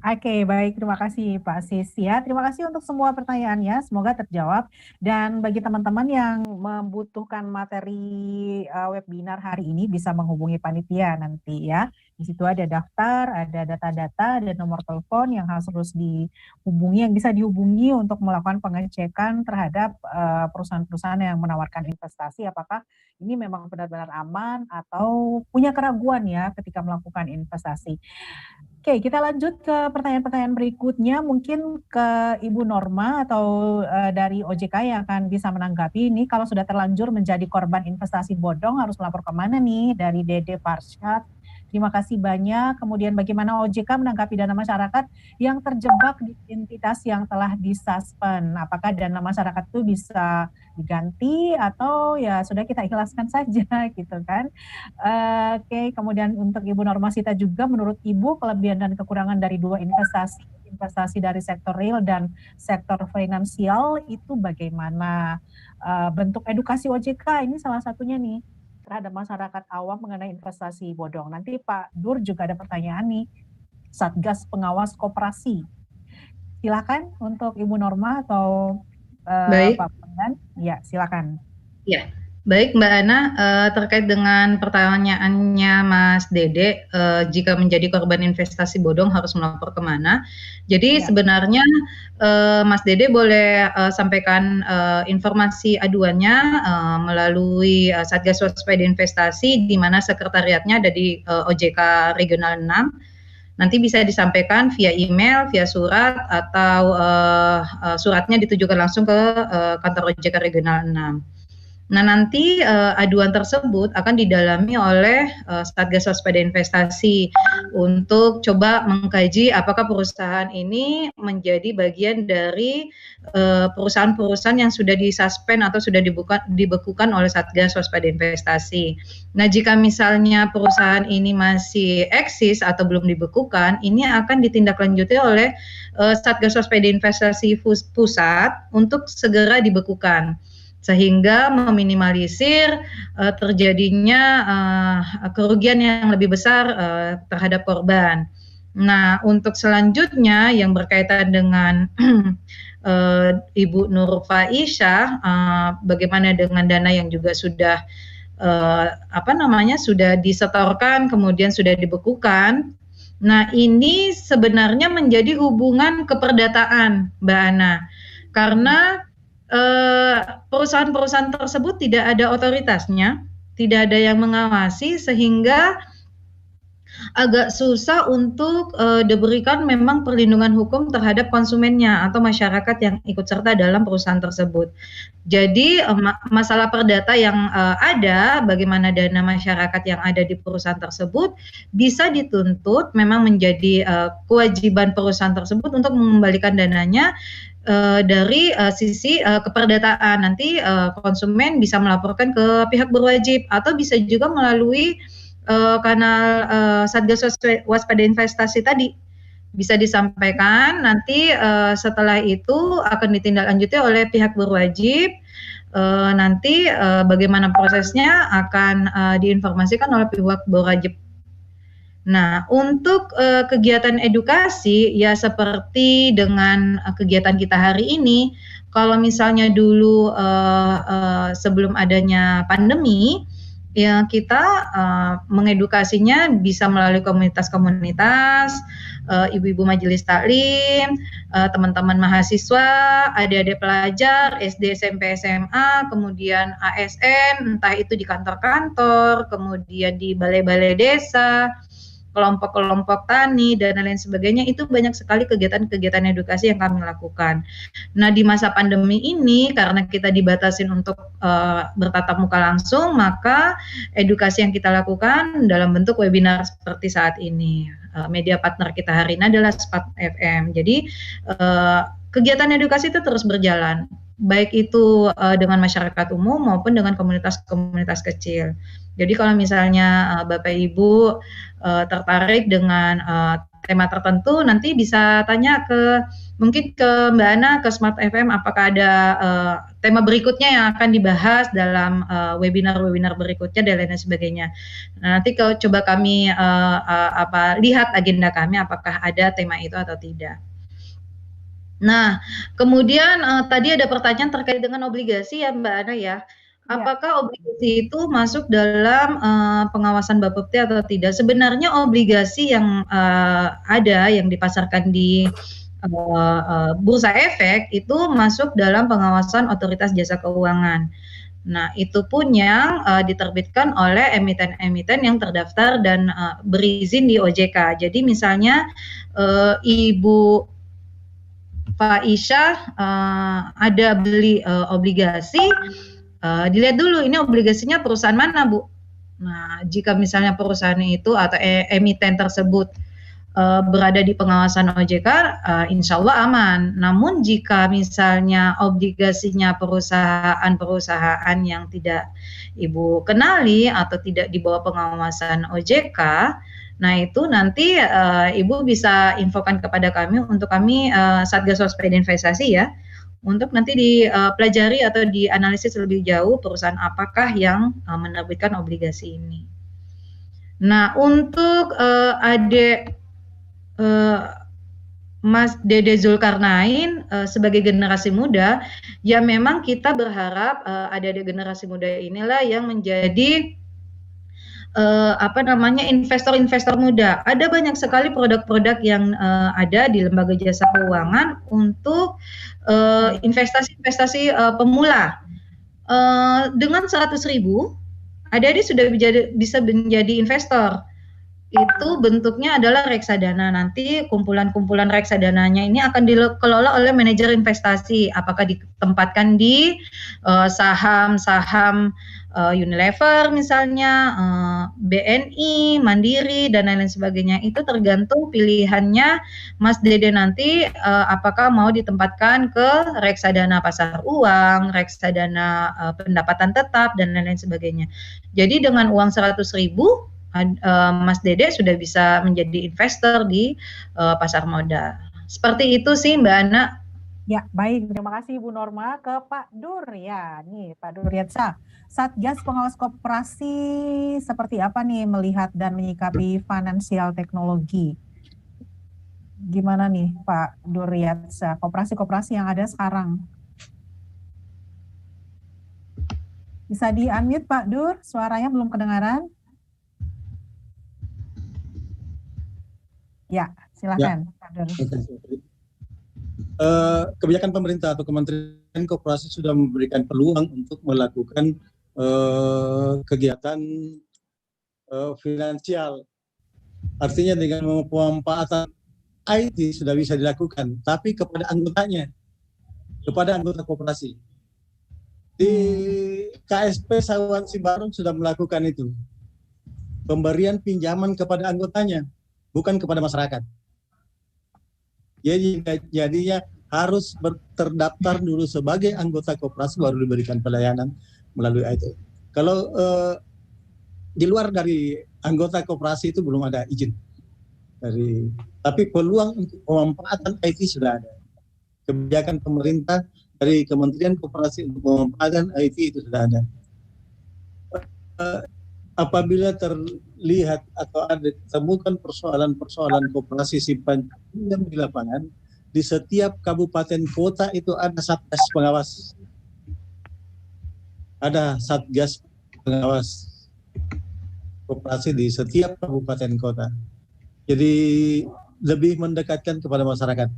Oke, baik. Terima kasih Pak Sis ya. Terima kasih untuk semua pertanyaannya. Semoga terjawab. Dan bagi teman-teman yang membutuhkan materi webinar hari ini bisa menghubungi panitia nanti ya. Di situ ada daftar, ada data-data, ada nomor telepon yang harus dihubungi, yang bisa dihubungi untuk melakukan pengecekan terhadap perusahaan-perusahaan yang menawarkan investasi. Apakah ini memang benar-benar aman atau punya keraguan ya ketika melakukan investasi. Oke, kita lanjut ke pertanyaan-pertanyaan berikutnya. Mungkin ke Ibu Norma atau dari OJK yang akan bisa menanggapi ini. Kalau sudah terlanjur menjadi korban investasi bodong, harus melapor kemana nih? Dari Dede Farshad. Terima kasih banyak. Kemudian bagaimana OJK menanggapi dana masyarakat yang terjebak di entitas yang telah disuspend? Apakah dana masyarakat itu bisa diganti atau ya sudah kita ikhlaskan saja gitu kan? Oke, kemudian untuk Ibu Normasita juga, menurut Ibu kelebihan dan kekurangan dari dua investasi dari sektor real dan sektor finansial itu bagaimana? Bentuk edukasi OJK ini salah satunya nih terhadap masyarakat awam mengenai investasi bodong. Nanti Pak Dur juga ada pertanyaan nih, Satgas Pengawas Koperasi. Silakan untuk Ibu Norma atau Pak Pandan. Ya, silakan. Ya, baik Mbak Ana, terkait dengan pertanyaannya Mas Dede, jika menjadi korban investasi bodong harus melapor kemana? Jadi sebenarnya Mas Dede boleh sampaikan informasi aduannya melalui Satgas Waspada Investasi, di mana sekretariatnya ada di OJK Regional 6. Nanti bisa disampaikan via email, via surat, atau suratnya ditujukan langsung ke kantor OJK Regional 6. Nah, nanti aduan tersebut akan didalami oleh Satgas Waspada Investasi untuk coba mengkaji apakah perusahaan ini menjadi bagian dari perusahaan-perusahaan yang sudah disuspend atau sudah dibekukan oleh Satgas Waspada Investasi. Nah, jika misalnya perusahaan ini masih eksis atau belum dibekukan, ini akan ditindaklanjuti oleh Satgas Waspada Investasi Pusat untuk segera dibekukan, sehingga meminimalisir terjadinya kerugian yang lebih besar terhadap korban. Nah, untuk selanjutnya yang berkaitan dengan Ibu Nur Faisyah, bagaimana dengan dana yang juga sudah sudah disetorkan kemudian sudah dibekukan. Nah, ini sebenarnya menjadi hubungan keperdataan, Mbak Ana, karena perusahaan-perusahaan tersebut tidak ada otoritasnya, tidak ada yang mengawasi, sehingga agak susah untuk diberikan memang perlindungan hukum terhadap konsumennya atau masyarakat yang ikut serta dalam perusahaan tersebut. Jadi masalah perdata yang ada, bagaimana dana masyarakat yang ada di perusahaan tersebut bisa dituntut memang menjadi kewajiban perusahaan tersebut untuk mengembalikan dananya dari sisi keperdataan. Nanti konsumen bisa melaporkan ke pihak berwajib atau bisa juga melalui kanal Satgas Waspada Investasi tadi bisa disampaikan. Nanti setelah itu akan ditindaklanjuti oleh pihak berwajib. Nanti bagaimana prosesnya akan diinformasikan oleh pihak berwajib. Nah, untuk kegiatan edukasi ya seperti dengan kegiatan kita hari ini, kalau misalnya dulu sebelum adanya pandemi, ya kita mengedukasinya bisa melalui komunitas-komunitas, ibu-ibu majelis taklim, teman-teman mahasiswa, adik-adik pelajar, SD, SMP, SMA, kemudian ASN, entah itu di kantor-kantor, kemudian di balai-balai desa, kelompok-kelompok tani dan lain sebagainya, itu banyak sekali kegiatan-kegiatan edukasi yang kami lakukan. Nah, di masa pandemi ini karena kita dibatasin untuk bertatap muka langsung, maka edukasi yang kita lakukan dalam bentuk webinar seperti saat ini. Media partner kita hari ini adalah Smart FM. Jadi kegiatan edukasi itu terus berjalan, baik itu dengan masyarakat umum maupun dengan komunitas-komunitas kecil. Jadi kalau misalnya Bapak Ibu tertarik dengan tema tertentu, nanti bisa tanya mungkin ke Mbak Ana, ke Smart FM, apakah ada tema berikutnya yang akan dibahas dalam webinar-webinar berikutnya dan lain sebagainya. Nah, nanti kalau coba kami lihat agenda kami, apakah ada tema itu atau tidak. Nah, kemudian tadi ada pertanyaan terkait dengan obligasi ya Mbak Ana ya. Apakah obligasi itu masuk dalam pengawasan Bapepti atau tidak? Sebenarnya obligasi yang ada yang dipasarkan di Bursa Efek itu masuk dalam pengawasan Otoritas Jasa Keuangan. Nah, itu pun yang diterbitkan oleh emiten-emiten yang terdaftar dan berizin di OJK. Jadi misalnya Ibu Pak Isya ada beli obligasi, dilihat dulu ini obligasinya perusahaan mana, Bu. Nah, jika misalnya perusahaan itu atau emiten tersebut berada di pengawasan OJK, insya Allah aman. Namun jika misalnya obligasinya perusahaan-perusahaan yang tidak Ibu kenali atau tidak di bawah pengawasan OJK, nah itu nanti Ibu bisa infokan kepada kami untuk kami Satgas Waspada Investasi ya, untuk nanti dipelajari atau dianalisis lebih jauh perusahaan apakah yang menerbitkan obligasi ini. Nah, untuk Mas Dede Zulkarnain sebagai generasi muda, ya memang kita berharap adik-adik generasi muda inilah yang menjadi investor-investor muda. Ada banyak sekali produk-produk yang ada di lembaga jasa keuangan untuk investasi-investasi pemula. Dengan 100.000, adik-adik sudah bisa menjadi investor. Itu bentuknya adalah reksadana. Nanti kumpulan-kumpulan reksadananya ini akan dikelola oleh manajer investasi. Apakah ditempatkan di saham-saham Unilever misalnya, BNI, Mandiri, dan lain-lain sebagainya. Itu tergantung pilihannya Mas Dede nanti apakah mau ditempatkan ke reksadana pasar uang, reksadana pendapatan tetap, dan lain-lain sebagainya. Jadi dengan uang 100.000, Mas Dede sudah bisa menjadi investor di pasar modal. Seperti itu sih Mbak Ana. Ya, baik. Terima kasih Ibu Norma. Ke Pak Dur ya. Nih, Pak Duryatsa. Satgas Pengawas Koperasi seperti apa nih melihat dan menyikapi finansial teknologi? Gimana nih Pak Duryatsa, koperasi-koperasi yang ada sekarang? Bisa di-unmute Pak Dur, suaranya belum kedengaran. Ya, silakan Pak Dur. Kebijakan pemerintah atau Kementerian Koperasi sudah memberikan peluang untuk melakukan kegiatan finansial. Artinya dengan pemanfaatan IT sudah bisa dilakukan, tapi kepada anggotanya, kepada anggota koperasi. Di KSP Sawan Simbarong sudah melakukan itu. Pemberian pinjaman kepada anggotanya, bukan kepada masyarakat. Jadinya harus terdaftar dulu sebagai anggota koperasi baru diberikan pelayanan melalui IT. Kalau di luar dari anggota koperasi itu belum ada izin. Tapi peluang untuk pemanfaatan IT sudah ada. Kebijakan pemerintah dari Kementerian Koperasi untuk pemanfaatan IT itu sudah ada. Apabila terlihat atau ada ditemukan persoalan-persoalan koperasi simpan pinjam di lapangan, di setiap kabupaten kota itu ada satgas pengawas. Ada satgas pengawas koperasi di setiap kabupaten kota. Jadi lebih mendekatkan kepada masyarakat.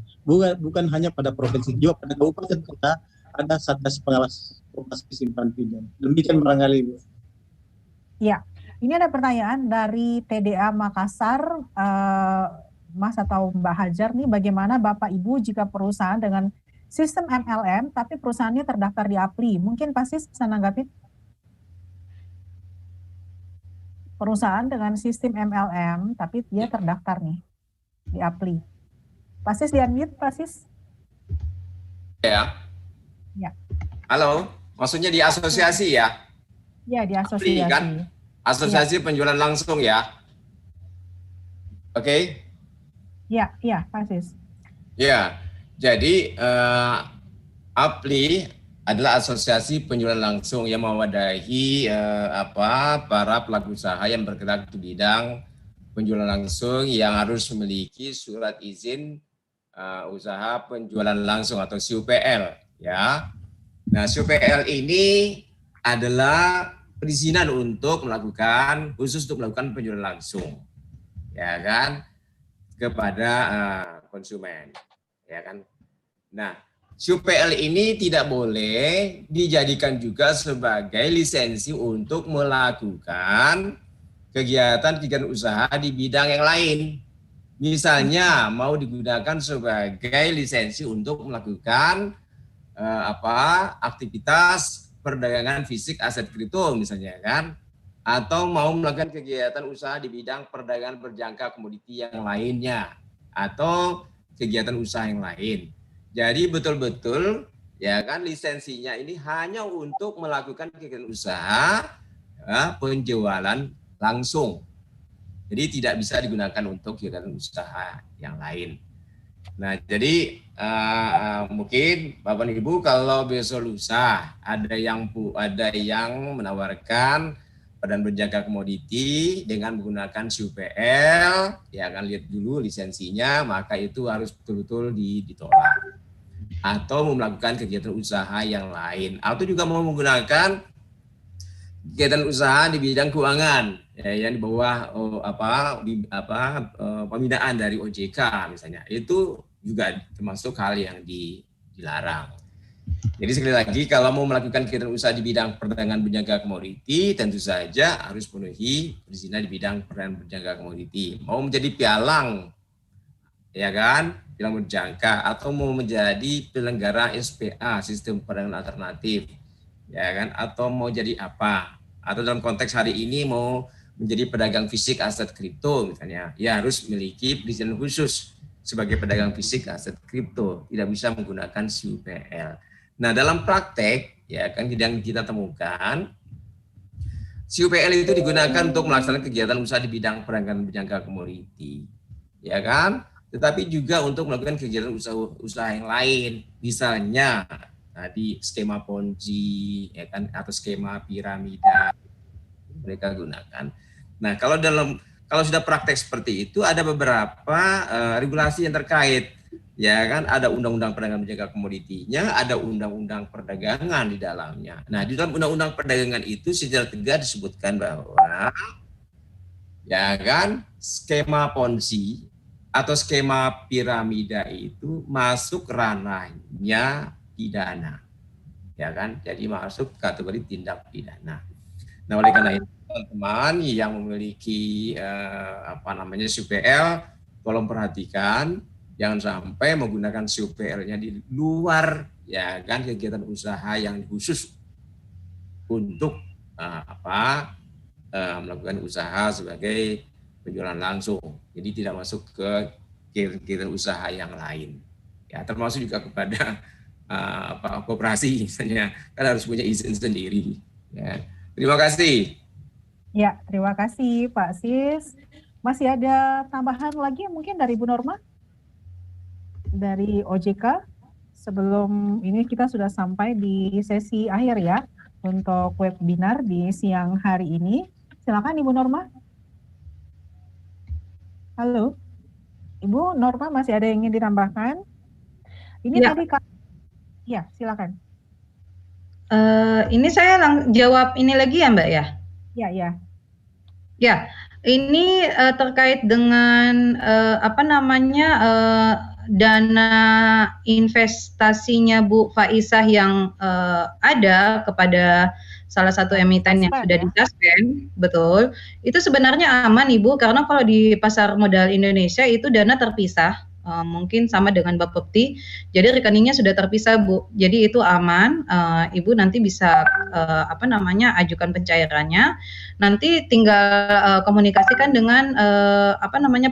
Bukan hanya pada provinsi, juga pada kabupaten kota ada satgas pengawas koperasi simpan pinjam. Demikian barangkali, Bu. Ya, Ini ada pertanyaan dari TDA Makassar, Mas atau Mbak Hajar nih, bagaimana Bapak Ibu jika perusahaan dengan sistem MLM tapi perusahaannya terdaftar di APLI? Mungkin pasti bisa nanggapin. Perusahaan dengan sistem MLM tapi dia terdaftar nih di APLI. Pasis di unmute, Pasis. Ya. Ya. Halo, maksudnya di asosiasi ya? Ya, di asosiasi. APLI, kan? Asosiasi penjualan langsung ya. Oke? Ya, Pasis. Ya, jadi APLI adalah asosiasi penjualan langsung yang mewadahi para pelaku usaha yang bergerak di bidang penjualan langsung yang harus memiliki surat izin usaha penjualan langsung atau SUPL ya. Nah, SUPL ini adalah perizinan untuk melakukan penjualan langsung ya kan kepada konsumen ya kan. Nah, SUPL ini tidak boleh dijadikan juga sebagai lisensi untuk melakukan kegiatan usaha di bidang yang lain. Misalnya mau digunakan sebagai lisensi untuk melakukan aktivitas perdagangan fisik aset kripto misalnya kan, atau mau melakukan kegiatan usaha di bidang perdagangan berjangka komoditi yang lainnya atau kegiatan usaha yang lain. Jadi betul-betul ya kan lisensinya ini hanya untuk melakukan kegiatan usaha penjualan langsung. Jadi tidak bisa digunakan untuk kegiatan usaha yang lain. Nah, jadi mungkin Bapak Ibu kalau besok lusa ada yang menawarkan badan berjangka komoditi dengan menggunakan SUPL, ya kan lihat dulu lisensinya, maka itu harus betul-betul ditolak. Atau melakukan kegiatan usaha yang lain, atau juga mau menggunakan kegiatan usaha di bidang keuangan ya, yang di bawah pembinaan dari OJK misalnya, itu juga termasuk hal yang dilarang. Jadi sekali lagi kalau mau melakukan kegiatan usaha di bidang perdagangan berjangka komoditi tentu saja harus penuhi perizinan di bidang perdagangan berjangka komoditi. Mau menjadi pialang ya kan, pialang berjangka, atau mau menjadi penyelenggara SPA sistem perdagangan alternatif ya kan, atau mau jadi apa, atau dalam konteks hari ini mau menjadi pedagang fisik aset kripto misalnya, ya harus memiliki perizinan khusus sebagai pedagang fisik aset kripto, tidak bisa menggunakan SUPL. Nah, dalam praktek ya kan yang kita temukan SUPL itu digunakan untuk melaksanakan kegiatan usaha di bidang perdagangan berjangka komoditi ya kan, tetapi juga untuk melakukan kegiatan usaha yang lain, misalnya tadi skema Ponzi ya kan, atau skema piramida mereka gunakan. Nah, kalau sudah praktek seperti itu ada beberapa regulasi yang terkait ya kan, ada undang-undang perdagangan berjangka komoditinya, ada undang-undang perdagangan di dalamnya. Nah, di dalam undang-undang perdagangan itu secara tegas disebutkan bahwa ya kan skema Ponzi atau skema piramida itu masuk ranahnya pidana. Ya kan? Jadi masuk kategori tindak pidana. Nah, oleh karena itu teman-teman yang memiliki SUPL, tolong perhatikan jangan sampai menggunakan SUPL-nya di luar ya kan kegiatan usaha yang khusus untuk melakukan usaha sebagai penjualan langsung. Jadi tidak masuk ke kegiatan usaha yang lain. Ya, termasuk juga kepada koperasi misalnya, kan harus punya izin sendiri. Ya. Terima kasih. Ya, terima kasih Pak Sis. Masih ada tambahan lagi mungkin dari Bu Norma? Dari OJK, sebelum ini kita sudah sampai di sesi akhir ya untuk webinar di siang hari ini. Silakan Ibu Norma. Halo, Ibu Norma, masih ada yang ingin ditambahkan? Ini ya. Tadi ya, silakan. Ini saya jawab ini lagi ya Mbak ya? Ya. Ya, ini terkait dengan dana investasinya Bu Faisah yang ada kepada salah satu emiten yang sudah disuspend, betul, itu sebenarnya aman Ibu, karena kalau di pasar modal Indonesia itu dana terpisah, mungkin sama dengan Bapepti, jadi rekeningnya sudah terpisah Bu, jadi itu aman, Ibu nanti bisa ajukan pencairannya, nanti tinggal komunikasikan dengan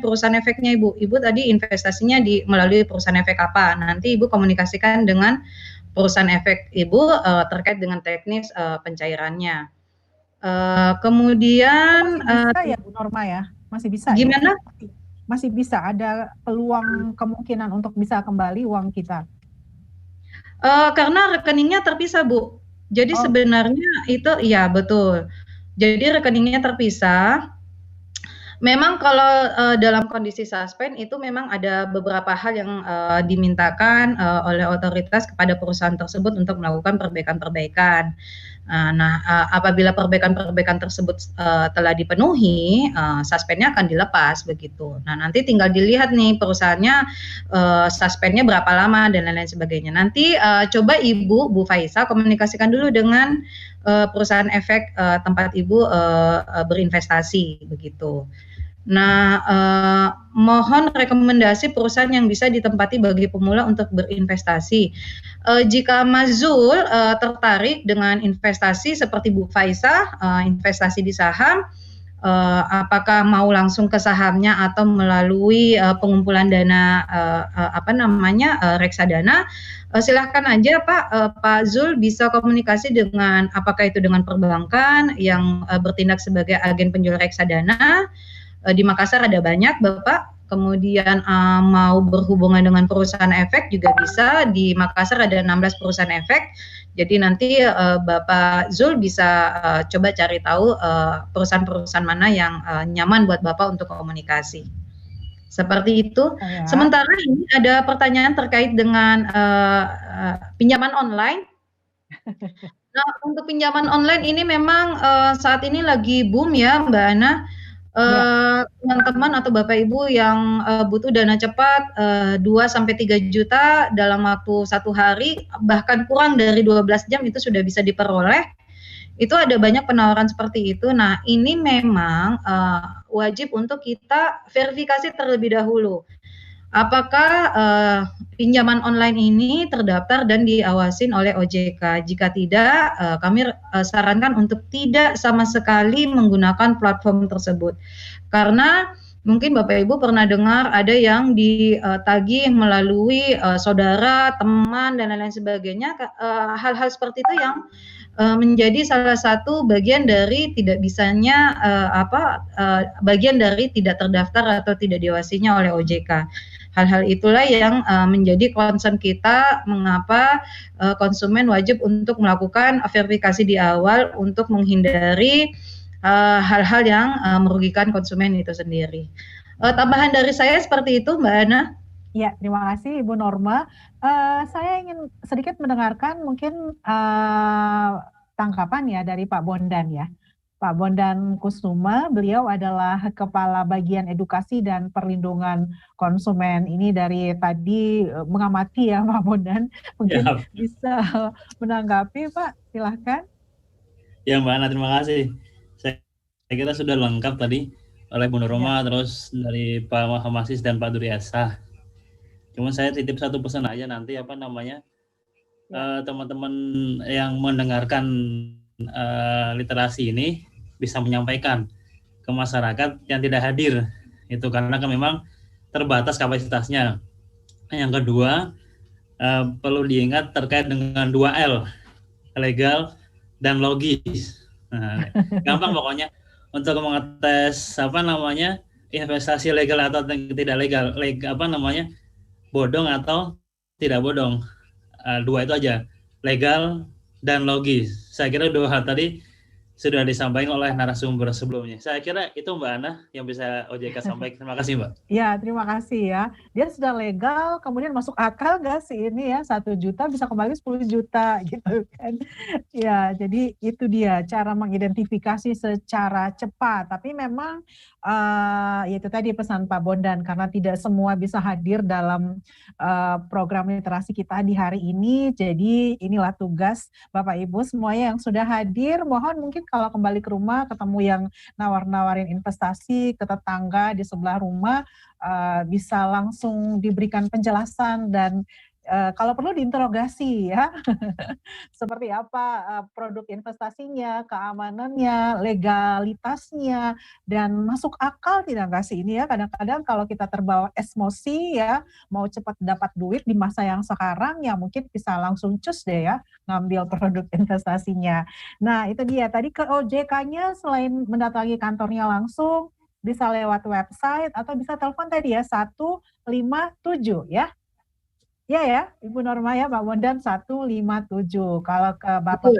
perusahaan efeknya Ibu tadi investasinya melalui perusahaan efek apa, nanti Ibu komunikasikan dengan perusahaan efek Ibu terkait dengan teknis pencairannya. Kemudian masih bisa ya Bu Norma ya? Masih bisa gimana? Ya? Masih bisa ada peluang kemungkinan untuk bisa kembali uang kita? Karena rekeningnya terpisah Bu. Jadi sebenarnya itu ya betul. Jadi rekeningnya terpisah. Memang kalau dalam kondisi suspend itu memang ada beberapa hal yang dimintakan oleh otoritas kepada perusahaan tersebut untuk melakukan perbaikan-perbaikan. Apabila perbaikan-perbaikan tersebut telah dipenuhi, suspendnya akan dilepas begitu. Nah, nanti tinggal dilihat nih perusahaannya suspendnya berapa lama dan lain-lain sebagainya. Nanti coba Ibu, Bu Faisah komunikasikan dulu dengan perusahaan efek tempat Ibu berinvestasi begitu. Nah, mohon rekomendasi perusahaan yang bisa ditempati bagi pemula untuk berinvestasi. Jika Mas Zul tertarik dengan investasi seperti Bu Faisah, investasi di saham, apakah mau langsung ke sahamnya atau melalui pengumpulan dana reksadana, silahkan aja Pak Zul bisa komunikasi dengan apakah itu dengan perbankan yang bertindak sebagai agen penjual reksadana. Di Makassar ada banyak Bapak, kemudian mau berhubungan dengan perusahaan efek juga bisa, di Makassar ada 16 perusahaan efek, jadi nanti Bapak Zul bisa coba cari tahu perusahaan-perusahaan mana yang nyaman buat Bapak untuk komunikasi. Seperti itu. Ya. Sementara ini ada pertanyaan terkait dengan pinjaman online. Nah, untuk pinjaman online ini memang saat ini lagi boom ya Mbak Ana. Teman-teman atau Bapak Ibu yang butuh dana cepat 2-3 juta dalam waktu 1 hari, bahkan kurang dari 12 jam itu sudah bisa diperoleh. Itu ada banyak penawaran seperti itu. Nah, ini memang wajib untuk kita verifikasi terlebih dahulu. Apakah pinjaman online ini terdaftar dan diawasin oleh OJK? Jika tidak, kami sarankan untuk tidak sama sekali menggunakan platform tersebut. Karena mungkin Bapak Ibu pernah dengar ada yang ditagih melalui saudara, teman, dan lain-lain sebagainya. Hal-hal seperti itu yang menjadi salah satu bagian dari tidak bisanya bagian dari tidak terdaftar atau tidak diawasinya oleh OJK. Hal-hal itulah yang menjadi concern kita, mengapa konsumen wajib untuk melakukan verifikasi di awal untuk menghindari hal-hal yang merugikan konsumen itu sendiri. Tambahan dari saya seperti itu, Mbak Ana. Ya, terima kasih Ibu Norma. Saya ingin sedikit mendengarkan mungkin tangkapan ya dari Pak Bondan ya. Pak Bondan Kusuma, beliau adalah Kepala Bagian Edukasi dan Perlindungan Konsumen. Ini dari tadi mengamati ya Pak Bondan, mungkin bisa menanggapi Pak, silahkan. Ya Mbak Ana, terima kasih. Saya kira sudah lengkap tadi oleh Bu Norma, terus dari Pak Hamasis dan Pak Duryasa. Cuma saya titip satu pesan aja nanti teman-teman yang mendengarkan literasi ini bisa menyampaikan ke masyarakat yang tidak hadir itu karena kan memang terbatas kapasitasnya. Yang kedua perlu diingat terkait dengan 2L, legal dan logis. Gampang pokoknya untuk mengetes investasi legal atau tidak legal, bodong atau tidak bodong. 2 itu aja, legal dan logis. Saya kira 2 hal tadi sudah disampaikan oleh narasumber sebelumnya. Saya kira itu Mbak Ana yang bisa OJK sampaikan. Terima kasih Mbak. Ya, terima kasih ya. Dia sudah legal, kemudian masuk akal nggak sih ini ya, 1 juta bisa kembali 10 juta gitu kan. Ya, jadi itu dia cara mengidentifikasi secara cepat. Tapi memang ya itu tadi pesan Pak Bondan, karena tidak semua bisa hadir dalam program literasi kita di hari ini. Jadi inilah tugas Bapak Ibu semuanya yang sudah hadir. Mohon mungkin kalau kembali ke rumah ketemu yang nawar-nawarin investasi ke tetangga di sebelah rumah, bisa langsung diberikan penjelasan dan kalau perlu diinterogasi ya, seperti apa produk investasinya, keamanannya, legalitasnya, dan masuk akal tidak nggak sih ini ya. Kadang-kadang kalau kita terbawa emosi ya, mau cepat dapat duit di masa yang sekarang ya mungkin bisa langsung cus deh ya, ngambil produk investasinya. Nah itu dia, tadi ke OJK-nya selain mendatangi kantornya langsung, bisa lewat website atau bisa telepon tadi ya, 157 ya. Ya ya, Ibu Norma ya, Pak Bondan 157. Kalau ke Bapak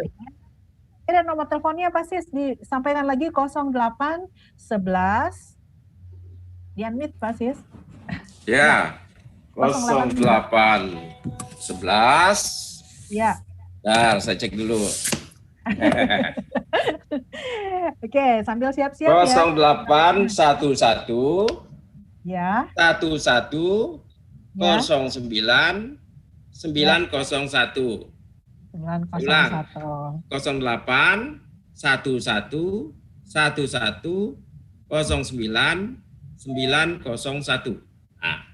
ada nomor teleponnya pasti disampaikan lagi 08 11 di-unmute Pak Sis. Ya, 08 11. Ya. Bentar, saya cek dulu. Oke, sambil siap-siap ya. 08 11 Ya. 11 Ya. 09 901. 901. 08 11 11 09 901. Nah,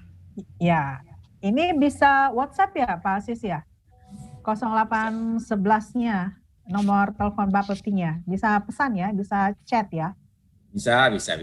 Ya. Ini bisa WhatsApp ya Pak Asis ya? 0811-nya nomor telepon Bapeptinya. Bisa pesan ya, bisa chat ya. bisa.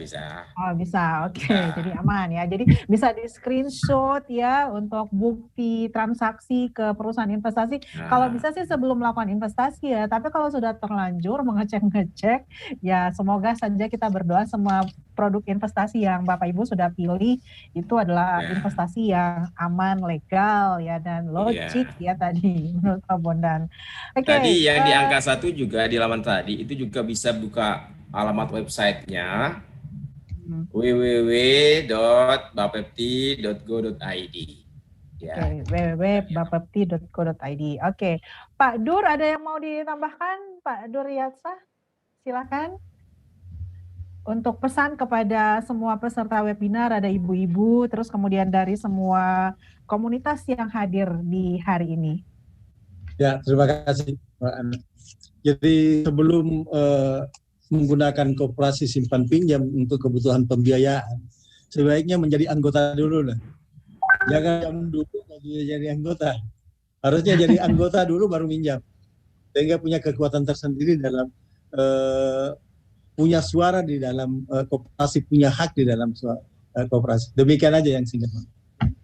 Oh bisa, oke. Jadi aman ya. Jadi bisa di screenshot ya untuk bukti transaksi ke perusahaan investasi. Kalau bisa sih sebelum melakukan investasi ya. Tapi kalau sudah terlanjur mengecek ya semoga saja kita berdoa semua produk investasi yang Bapak Ibu sudah pilih itu adalah investasi yang aman, legal ya dan logik ya tadi menurut Pak Bondan. Tadi yang di angka 1 juga di laman tadi itu juga bisa buka alamat websitenya www.bapepti.go.id. Ya. www.bapepti.go.id. Oke, Pak Dur ada yang mau ditambahkan, Pak Dur Yatsa? Silakan. Untuk pesan kepada semua peserta webinar, ada ibu-ibu, terus kemudian dari semua komunitas yang hadir di hari ini. Ya, terima kasih Mbak Ana. Jadi sebelum menggunakan koperasi simpan pinjam untuk kebutuhan pembiayaan, sebaiknya menjadi anggota dulu lah. Jangan dulu jadi anggota. Harusnya jadi anggota dulu baru minjam. Sehingga punya kekuatan tersendiri dalam punya suara di dalam koperasi, punya hak di dalam koperasi. Demikian aja yang singkat.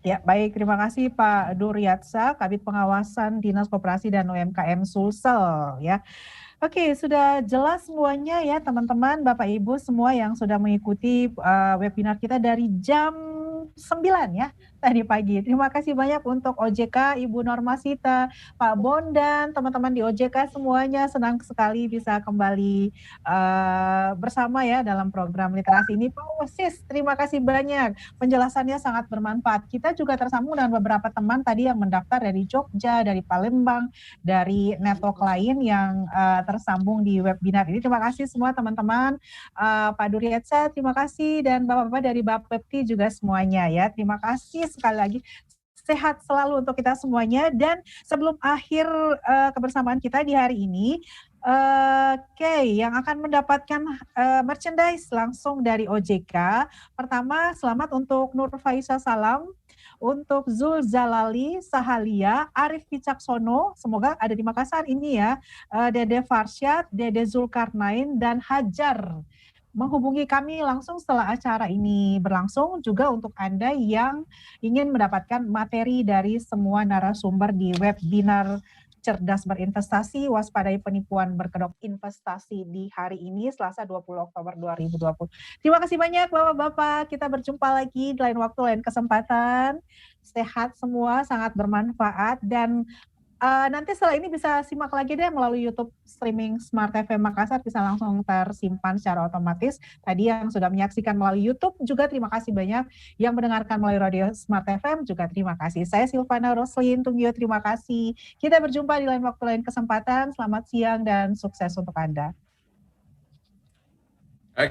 Ya, baik. Terima kasih Pak Duryatsa, Kabid Pengawasan Dinas Koperasi dan UMKM Sulsel ya. Oke, sudah jelas semuanya ya teman-teman, Bapak Ibu semua yang sudah mengikuti webinar kita dari jam 9 ya tadi pagi. Terima kasih banyak untuk OJK, Ibu Norma Sita, Pak Bondan, teman-teman di OJK semuanya, senang sekali bisa kembali bersama ya dalam program literasi ini. Pak Wasis, terima kasih banyak, penjelasannya sangat bermanfaat. Kita juga tersambung dengan beberapa teman tadi yang mendaftar dari Jogja, dari Palembang, dari network lain yang tersambung di webinar ini. Terima kasih semua teman-teman, Pak Duryatsa, terima kasih, dan Bapak-Bapak dari Bapepti juga semuanya ya. Terima kasih sekali lagi. Sehat selalu untuk kita semuanya. Dan sebelum akhir kebersamaan kita di hari ini, yang akan mendapatkan merchandise langsung dari OJK. Pertama, selamat untuk Nur Faisa Salam, untuk Zul Zalali, Sahalia, Arif Wicaksono, semoga ada di Makassar ini ya, Dede Farsyad, Dede Zulkarnain, dan Hajar. Menghubungi kami langsung setelah acara ini berlangsung, juga untuk Anda yang ingin mendapatkan materi dari semua narasumber di webinar Cerdas Berinvestasi, Waspadai Penipuan Berkedok Investasi di hari ini, Selasa 20 Oktober 2020. Terima kasih banyak Bapak-Bapak, kita berjumpa lagi di lain waktu, lain kesempatan. Sehat semua, sangat bermanfaat, dan Nanti setelah ini bisa simak lagi deh melalui YouTube streaming Smart FM Makassar, bisa langsung tersimpan secara otomatis. Tadi yang sudah menyaksikan melalui YouTube juga terima kasih banyak, yang mendengarkan melalui radio Smart FM juga terima kasih. Saya Silvana Roslin Tunggio, terima kasih. Kita berjumpa di lain waktu, lain kesempatan. Selamat siang dan sukses untuk Anda.